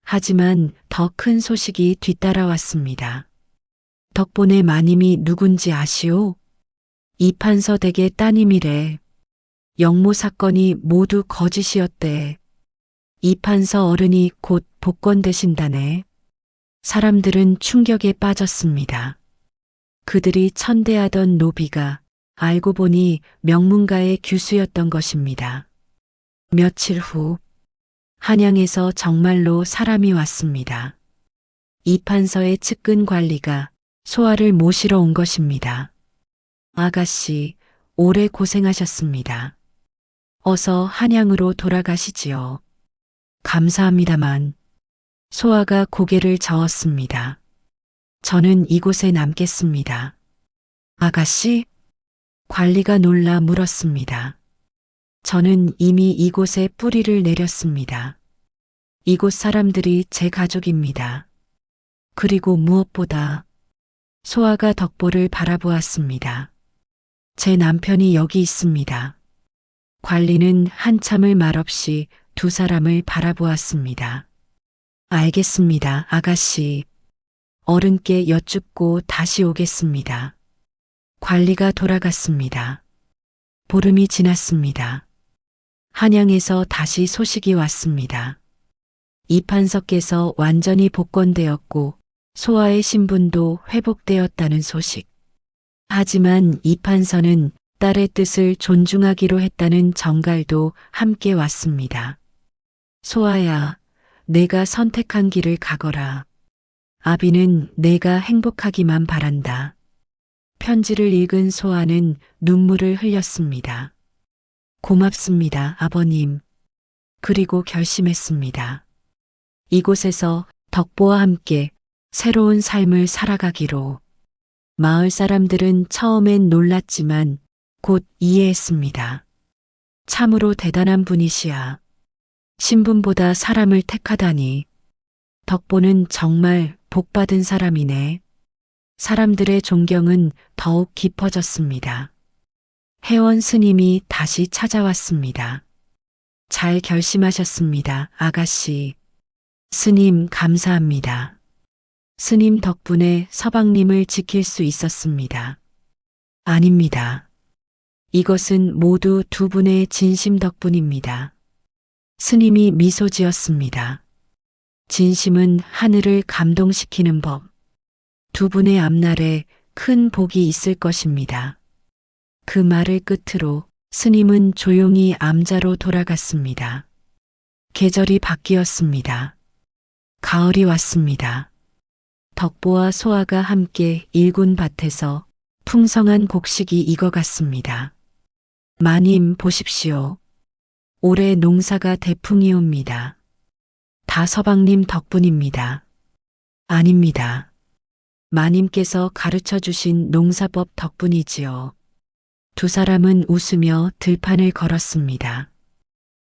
하지만 더 큰 소식이 뒤따라왔습니다. 덕보네 마님이 누군지 아시오? 이판서 댁의 따님이래. 영모 사건이 모두 거짓이었대. 이판서 어른이 곧 복권되신다네. 사람들은 충격에 빠졌습니다. 그들이 천대하던 노비가 알고 보니 명문가의 규수였던 것입니다. 며칠 후 한양에서 정말로 사람이 왔습니다. 이판서의 측근 관리가 소아를 모시러 온 것입니다. 아가씨, 오래 고생하셨습니다. 어서 한양으로 돌아가시지요. 감사합니다만. 소아가 고개를 저었습니다. 저는 이곳에 남겠습니다. 아가씨? 관리가 놀라 물었습니다. 저는 이미 이곳에 뿌리를 내렸습니다. 이곳 사람들이 제 가족입니다. 그리고 무엇보다 소아가 덕보를 바라보았습니다. 제 남편이 여기 있습니다. 관리는 한참을 말없이 두 사람을 바라보았습니다. 알겠습니다, 아가씨. 어른께 여쭙고 다시 오겠습니다. 관리가 돌아갔습니다. 보름이 지났습니다. 한양에서 다시 소식이 왔습니다. 이판석께서 완전히 복권되었고 소아의 신분도 회복되었다는 소식. 하지만 이판서는 딸의 뜻을 존중하기로 했다는 정갈도 함께 왔습니다. 소아야, 내가 선택한 길을 가거라. 아비는 내가 행복하기만 바란다. 편지를 읽은 소아는 눈물을 흘렸습니다. 고맙습니다, 아버님. 그리고 결심했습니다. 이곳에서 덕보와 함께 새로운 삶을 살아가기로. 마을 사람들은 처음엔 놀랐지만 곧 이해했습니다. 참으로 대단한 분이시야. 신분보다 사람을 택하다니. 덕보는 정말 복받은 사람이네. 사람들의 존경은 더욱 깊어졌습니다. 회원 스님이 다시 찾아왔습니다. 잘 결심하셨습니다, 아가씨. 스님 감사합니다. 스님 덕분에 서방님을 지킬 수 있었습니다. 아닙니다. 이것은 모두 두 분의 진심 덕분입니다. 스님이 미소 지었습니다. 진심은 하늘을 감동시키는 법. 두 분의 앞날에 큰 복이 있을 것입니다. 그 말을 끝으로 스님은 조용히 암자로 돌아갔습니다. 계절이 바뀌었습니다. 가을이 왔습니다. 덕보와 소아가 함께 일군 밭에서 풍성한 곡식이 익어갔습니다. 마님 보십시오. 올해 농사가 대풍이옵니다. 다 서방님 덕분입니다. 아닙니다. 마님께서 가르쳐 주신 농사법 덕분이지요. 두 사람은 웃으며 들판을 걸었습니다.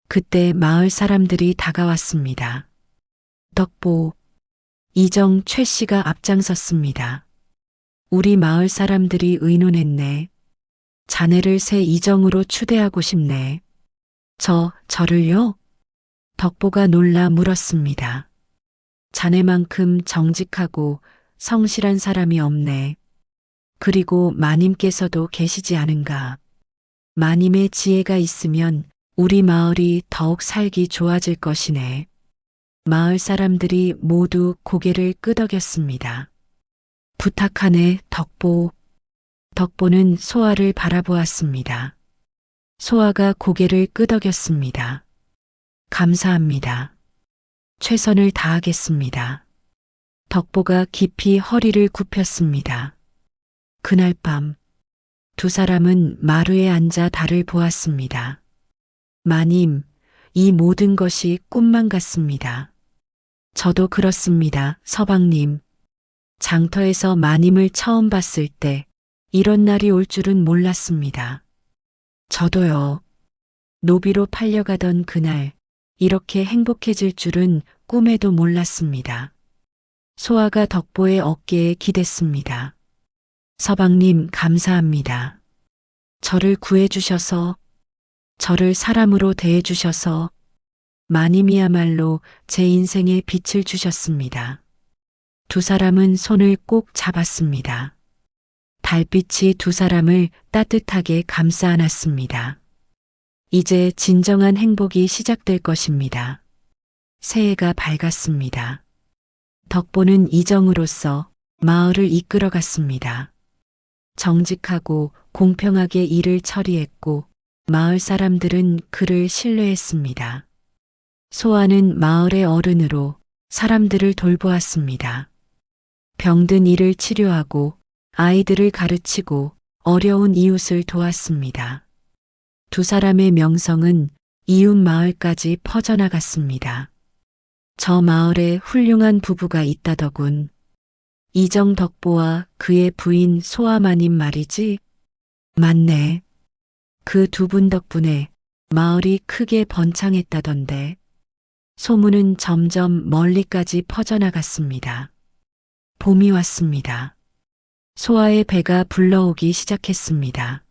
그때 마을 사람들이 다가왔습니다. 덕보, 이정 최 씨가 앞장섰습니다. 우리 마을 사람들이 의논했네. 자네를 새 이정으로 추대하고 싶네. 저를요? 덕보가 놀라 물었습니다. 자네만큼 정직하고 성실한 사람이 없네. 그리고 마님께서도 계시지 않은가. 마님의 지혜가 있으면 우리 마을이 더욱 살기 좋아질 것이네. 마을 사람들이 모두 고개를 끄덕였습니다. 부탁하네, 덕보. 덕보는 소아를 바라보았습니다. 소아가 고개를 끄덕였습니다. 감사합니다. 최선을 다하겠습니다. 덕보가 깊이 허리를 굽혔습니다. 그날 밤 두 사람은 마루에 앉아 달을 보았습니다. 마님, 이 모든 것이 꿈만 같습니다. 저도 그렇습니다, 서방님. 장터에서 마님을 처음 봤을 때 이런 날이 올 줄은 몰랐습니다. 저도요. 노비로 팔려가던 그날 이렇게 행복해질 줄은 꿈에도 몰랐습니다. 소아가 덕보의 어깨에 기댔습니다. 서방님 감사합니다. 저를 구해주셔서, 저를 사람으로 대해주셔서 마님이야말로 제 인생에 빛을 주셨습니다. 두 사람은 손을 꼭 잡았습니다. 달빛이 두 사람을 따뜻하게 감싸 안았습니다. 이제 진정한 행복이 시작될 것입니다. 새해가 밝았습니다. 덕보는 이정으로서 마을을 이끌어갔습니다. 정직하고 공평하게 일을 처리했고 마을 사람들은 그를 신뢰했습니다. 소아는 마을의 어른으로 사람들을 돌보았습니다. 병든 이를 치료하고 아이들을 가르치고 어려운 이웃을 도왔습니다. 두 사람의 명성은 이웃 마을까지 퍼져나갔습니다. 저 마을에 훌륭한 부부가 있다더군. 이정 덕보와 그의 부인 소아마님 말이지? 맞네. 그 두 분 덕분에 마을이 크게 번창했다던데 소문은 점점 멀리까지 퍼져나갔습니다. 봄이 왔습니다. 소아의 배가 불러오기 시작했습니다.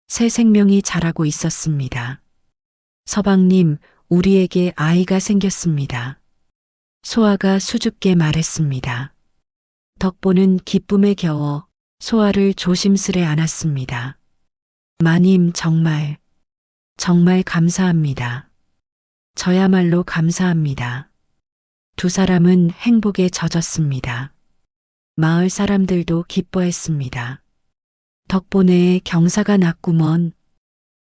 새 생명이 자라고 있었습니다. 서방님, 우리에게 아이가 생겼습니다. 소아가 수줍게 말했습니다. 덕보는 기쁨에 겨워 소아를 조심스레 안았습니다. 마님, 정말 감사합니다. 저야말로 감사합니다. 두 사람은 행복에 젖었습니다. 마을 사람들도 기뻐했습니다. 덕보네에 경사가 났구먼.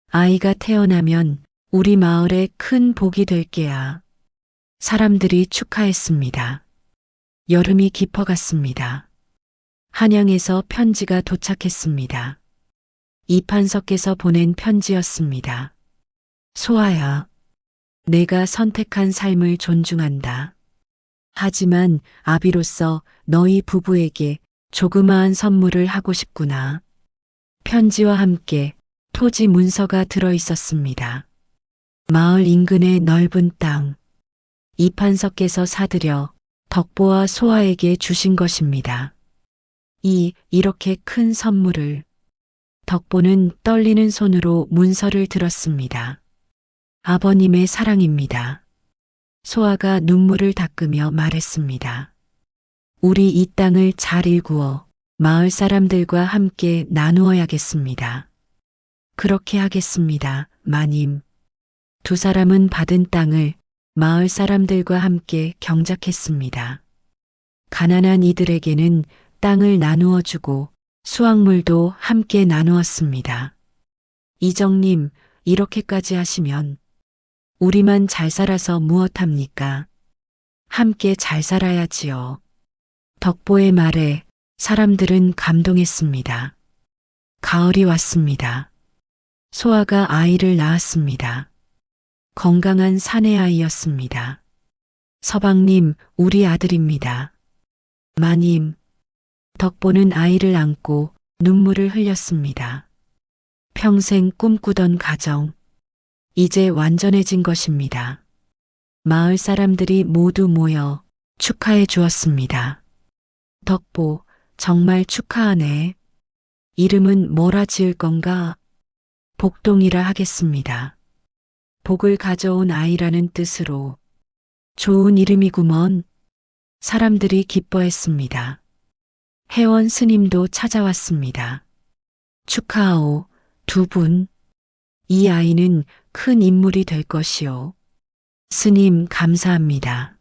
아이가 태어나면 우리 마을에 큰 복이 될 게야. 사람들이 축하했습니다. 여름이 깊어갔습니다. 한양에서 편지가 도착했습니다. 이판석께서 보낸 편지였습니다. 소아야, 내가 선택한 삶을 존중한다. 하지만 아비로서 너희 부부에게 조그마한 선물을 하고 싶구나. 편지와 함께 토지 문서가 들어 있었습니다. 마을 인근의 넓은 땅, 이판석께서 사들여 덕보와 소아에게 주신 것입니다. 이렇게 큰 선물을 덕보는 떨리는 손으로 문서를 들었습니다. 아버님의 사랑입니다. 소아가 눈물을 닦으며 말했습니다. 우리 이 땅을 잘 일구어 마을 사람들과 함께 나누어야겠습니다. 그렇게 하겠습니다, 마님. 두 사람은 받은 땅을 마을 사람들과 함께 경작했습니다. 가난한 이들에게는 땅을 나누어 주고 수확물도 함께 나누었습니다. 이정님, 이렇게까지 하시면 우리만 잘 살아서 무엇합니까? 함께 잘 살아야지요. 덕보의 말에 사람들은 감동했습니다. 가을이 왔습니다. 소아가 아이를 낳았습니다. 건강한 사내 아이였습니다. 서방님, 우리 아들입니다. 마님, 덕보는 아이를 안고 눈물을 흘렸습니다. 평생 꿈꾸던 가정, 이제 완전해진 것입니다. 마을 사람들이 모두 모여 축하해 주었습니다. 덕보, 정말 축하하네. 이름은 뭐라 지을 건가? 복동이라 하겠습니다. 복을 가져온 아이라는 뜻으로. 좋은 이름이구먼. 사람들이 기뻐했습니다. 회원 스님도 찾아왔습니다. 축하하오, 두 분. 이 아이는 큰 인물이 될 것이오. 스님, 감사합니다.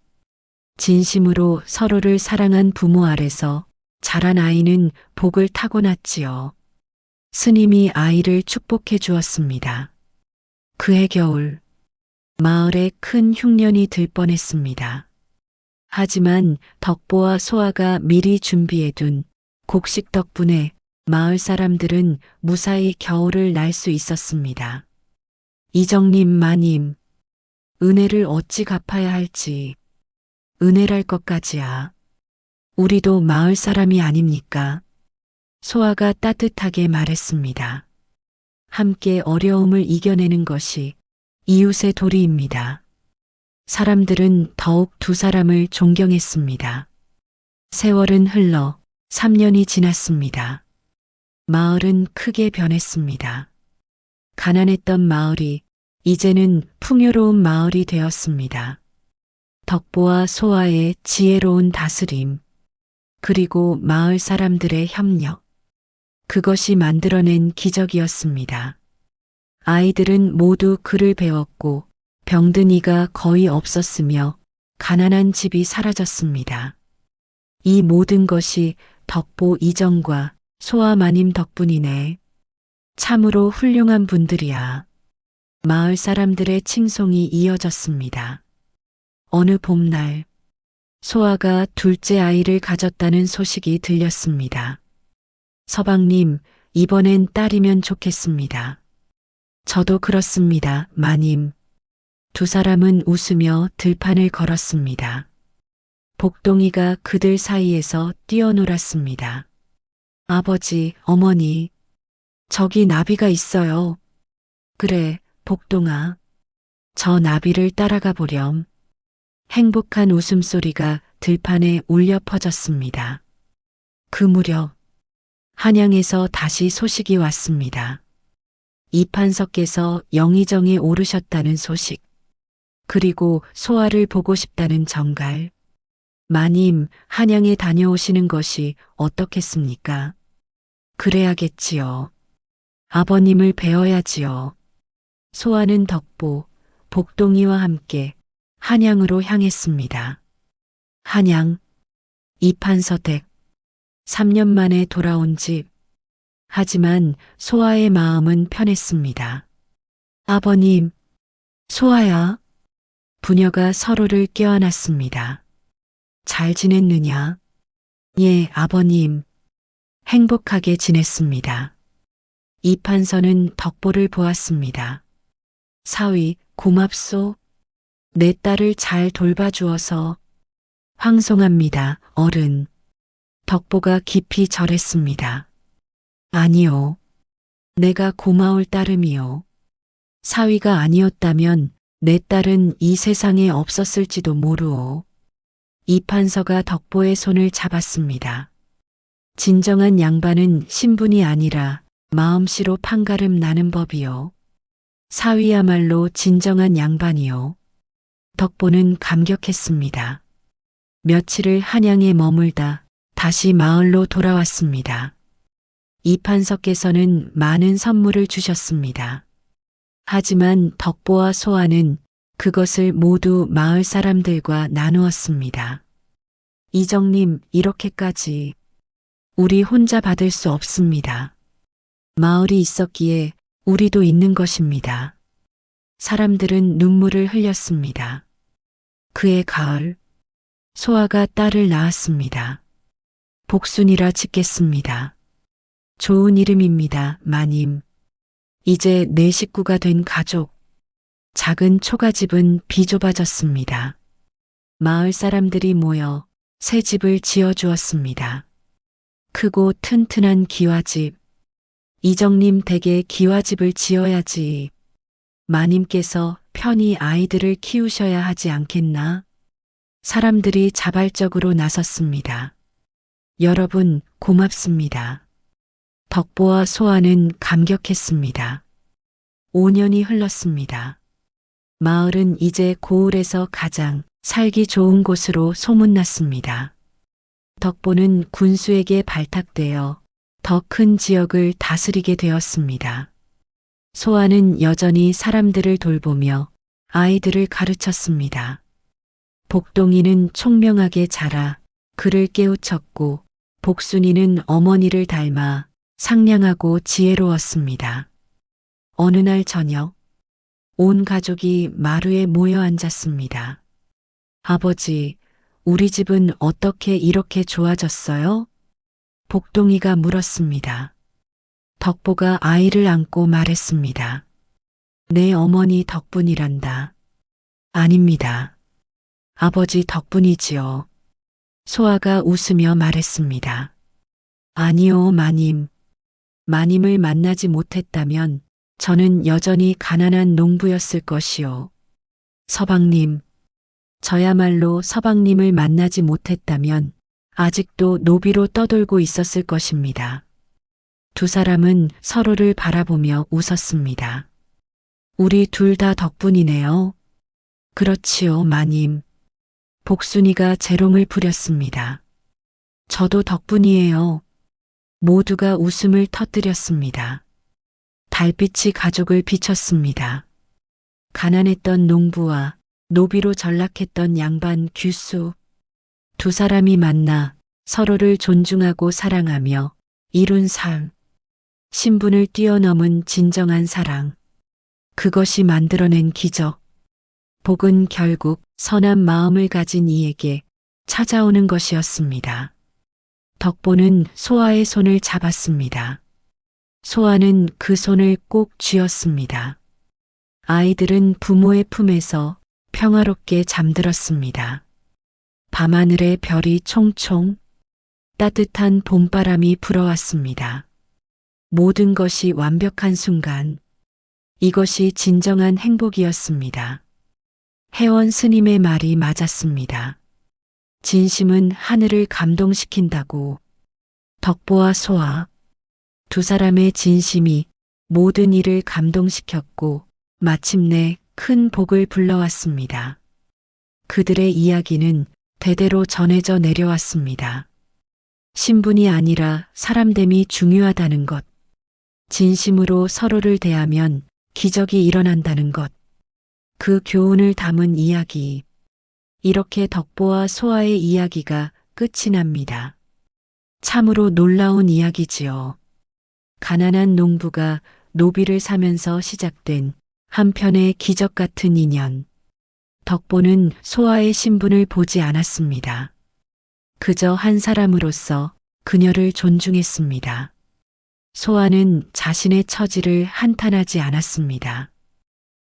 진심으로 서로를 사랑한 부모 아래서 자란 아이는 복을 타고났지요. 스님이 아이를 축복해 주었습니다. 그해 겨울, 마을에 큰 흉년이 들 뻔했습니다. 하지만 덕보와 소아가 미리 준비해둔 곡식 덕분에 마을 사람들은 무사히 겨울을 날 수 있었습니다. 이정님, 마님, 은혜를 어찌 갚아야 할지 은혜랄 것까지야. 우리도 마을 사람이 아닙니까? 소아가 따뜻하게 말했습니다. 함께 어려움을 이겨내는 것이 이웃의 도리입니다. 사람들은 더욱 두 사람을 존경했습니다. 세월은 흘러 3년이 지났습니다. 마을은 크게 변했습니다. 가난했던 마을이 이제는 풍요로운 마을이 되었습니다. 덕보와 소아의 지혜로운 다스림, 그리고 마을 사람들의 협력, 그것이 만들어낸 기적이었습니다. 아이들은 모두 글을 배웠고 병든 이가 거의 없었으며 가난한 집이 사라졌습니다. 이 모든 것이 덕보 이정과 소아 마님 덕분이네. 참으로 훌륭한 분들이야. 마을 사람들의 칭송이 이어졌습니다. 어느 봄날, 소아가 둘째 아이를 가졌다는 소식이 들렸습니다. 서방님, 이번엔 딸이면 좋겠습니다. 저도 그렇습니다, 마님. 두 사람은 웃으며 들판을 걸었습니다. 복동이가 그들 사이에서 뛰어놀았습니다. 아버지, 어머니, 저기 나비가 있어요. 그래, 복동아, 저 나비를 따라가 보렴. 행복한 웃음소리가 들판에 울려 퍼졌습니다. 그 무렵 한양에서 다시 소식이 왔습니다. 이판석께서 영의정에 오르셨다는 소식, 그리고 소아를 보고 싶다는 정갈. 마님, 한양에 다녀오시는 것이 어떻겠습니까? 그래야겠지요. 아버님을 뵈어야지요. 소아는 덕보, 복동이와 함께 한양으로 향했습니다. 한양, 이판서댁, 3년 만에 돌아온 집. 하지만 소아의 마음은 편했습니다. 아버님, 소아야. 부녀가 서로를 껴안았습니다. 잘 지냈느냐? 예, 아버님. 행복하게 지냈습니다. 이판서는 덕보를 보았습니다. 사위, 고맙소. 내 딸을 잘 돌봐주어서. 황송합니다, 어른. 덕보가 깊이 절했습니다. 아니요. 내가 고마울 따름이요. 사위가 아니었다면 내 딸은 이 세상에 없었을지도 모르오. 이판서가 덕보의 손을 잡았습니다. 진정한 양반은 신분이 아니라 마음씨로 판가름 나는 법이요. 사위야말로 진정한 양반이요. 덕보는 감격했습니다. 며칠을 한양에 머물다 다시 마을로 돌아왔습니다. 이판석께서는 많은 선물을 주셨습니다. 하지만 덕보와 소아는 그것을 모두 마을 사람들과 나누었습니다. 이정님, 이렇게까지 우리 혼자 받을 수 없습니다. 마을이 있었기에 우리도 있는 것입니다. 사람들은 눈물을 흘렸습니다. 그해 가을, 소아가 딸을 낳았습니다. 복순이라 짓겠습니다. 좋은 이름입니다, 마님. 이제 내 식구가 된 가족. 작은 초가집은 비좁아졌습니다. 마을 사람들이 모여 새 집을 지어주었습니다. 크고 튼튼한 기와집. 이정님 댁에 기와집을 지어야지. 마님께서 편히 아이들을 키우셔야 하지 않겠나? 사람들이 자발적으로 나섰습니다. 여러분, 고맙습니다. 덕보와 소아는 감격했습니다. 5년이 흘렀습니다. 마을은 이제 고을에서 가장 살기 좋은 곳으로 소문났습니다. 덕보는 군수에게 발탁되어 더 큰 지역을 다스리게 되었습니다. 소아는 여전히 사람들을 돌보며 아이들을 가르쳤습니다. 복동이는 총명하게 자라 그를 깨우쳤고, 복순이는 어머니를 닮아 상냥하고 지혜로웠습니다. 어느 날 저녁, 온 가족이 마루에 모여 앉았습니다. 아버지, 우리 집은 어떻게 이렇게 좋아졌어요? 복동이가 물었습니다. 덕보가 아이를 안고 말했습니다. 내 어머니 덕분이란다. 아닙니다. 아버지 덕분이지요. 소아가 웃으며 말했습니다. 아니요, 마님. 마님을 만나지 못했다면 저는 여전히 가난한 농부였을 것이요. 서방님, 저야말로 서방님을 만나지 못했다면 아직도 노비로 떠돌고 있었을 것입니다. 두 사람은 서로를 바라보며 웃었습니다. 우리 둘 다 덕분이네요. 그렇지요, 마님. 복순이가 재롱을 부렸습니다. 저도 덕분이에요. 모두가 웃음을 터뜨렸습니다. 달빛이 가족을 비췄습니다. 가난했던 농부와 노비로 전락했던 양반 규수. 두 사람이 만나 서로를 존중하고 사랑하며 이룬 삶. 신분을 뛰어넘은 진정한 사랑. 그것이 만들어낸 기적. 복은 결국 선한 마음을 가진 이에게 찾아오는 것이었습니다. 덕보는 소아의 손을 잡았습니다. 소아는 그 손을 꼭 쥐었습니다. 아이들은 부모의 품에서 평화롭게 잠들었습니다. 밤하늘에 별이 총총, 따뜻한 봄바람이 불어왔습니다. 모든 것이 완벽한 순간, 이것이 진정한 행복이었습니다. 회원 스님의 말이 맞았습니다. 진심은 하늘을 감동시킨다고. 덕보와 소아, 두 사람의 진심이 모든 이를 감동시켰고 마침내 큰 복을 불러왔습니다. 그들의 이야기는 대대로 전해져 내려왔습니다. 신분이 아니라 사람됨이 중요하다는 것, 진심으로 서로를 대하면 기적이 일어난다는 것, 그 교훈을 담은 이야기. 이렇게 덕보와 소아의 이야기가 끝이 납니다. 참으로 놀라운 이야기지요. 가난한 농부가 노비를 사면서 시작된 한편의 기적 같은 인연. 덕보는 소아의 신분을 보지 않았습니다. 그저 한 사람으로서 그녀를 존중했습니다. 소아는 자신의 처지를 한탄하지 않았습니다.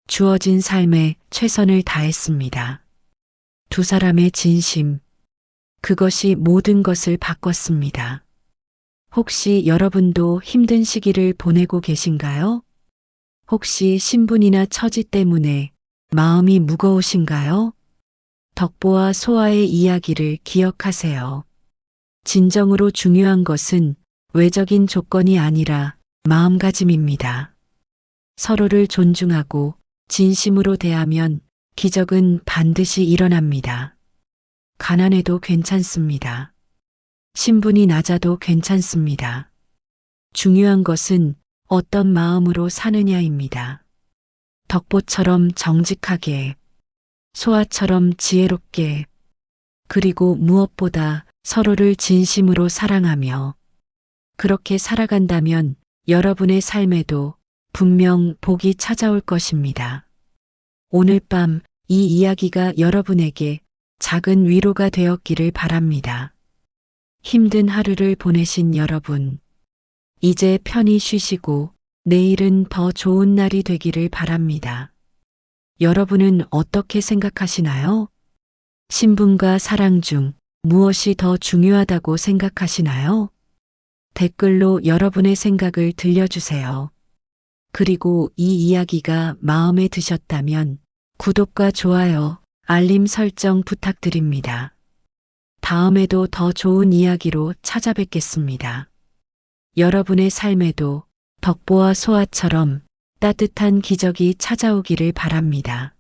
주어진 삶에 최선을 다했습니다. 두 사람의 진심, 그것이 모든 것을 바꿨습니다. 혹시 여러분도 힘든 시기를 보내고 계신가요? 혹시 신분이나 처지 때문에 마음이 무거우신가요? 덕보와 소아의 이야기를 기억하세요. 진정으로 중요한 것은 외적인 조건이 아니라 마음가짐입니다. 서로를 존중하고 진심으로 대하면 기적은 반드시 일어납니다. 가난해도 괜찮습니다. 신분이 낮아도 괜찮습니다. 중요한 것은 어떤 마음으로 사느냐입니다. 덕보처럼 정직하게, 소아처럼 지혜롭게, 그리고 무엇보다 서로를 진심으로 사랑하며 그렇게 살아간다면 여러분의 삶에도 분명 복이 찾아올 것입니다. 오늘 밤 이 이야기가 여러분에게 작은 위로가 되었기를 바랍니다. 힘든 하루를 보내신 여러분, 이제 편히 쉬시고 내일은 더 좋은 날이 되기를 바랍니다. 여러분은 어떻게 생각하시나요? 신분과 사랑 중 무엇이 더 중요하다고 생각하시나요? 댓글로 여러분의 생각을 들려주세요. 그리고 이 이야기가 마음에 드셨다면 구독과 좋아요, 알림 설정 부탁드립니다. 다음에도 더 좋은 이야기로 찾아뵙겠습니다. 여러분의 삶에도 덕보와 소아처럼 따뜻한 기적이 찾아오기를 바랍니다.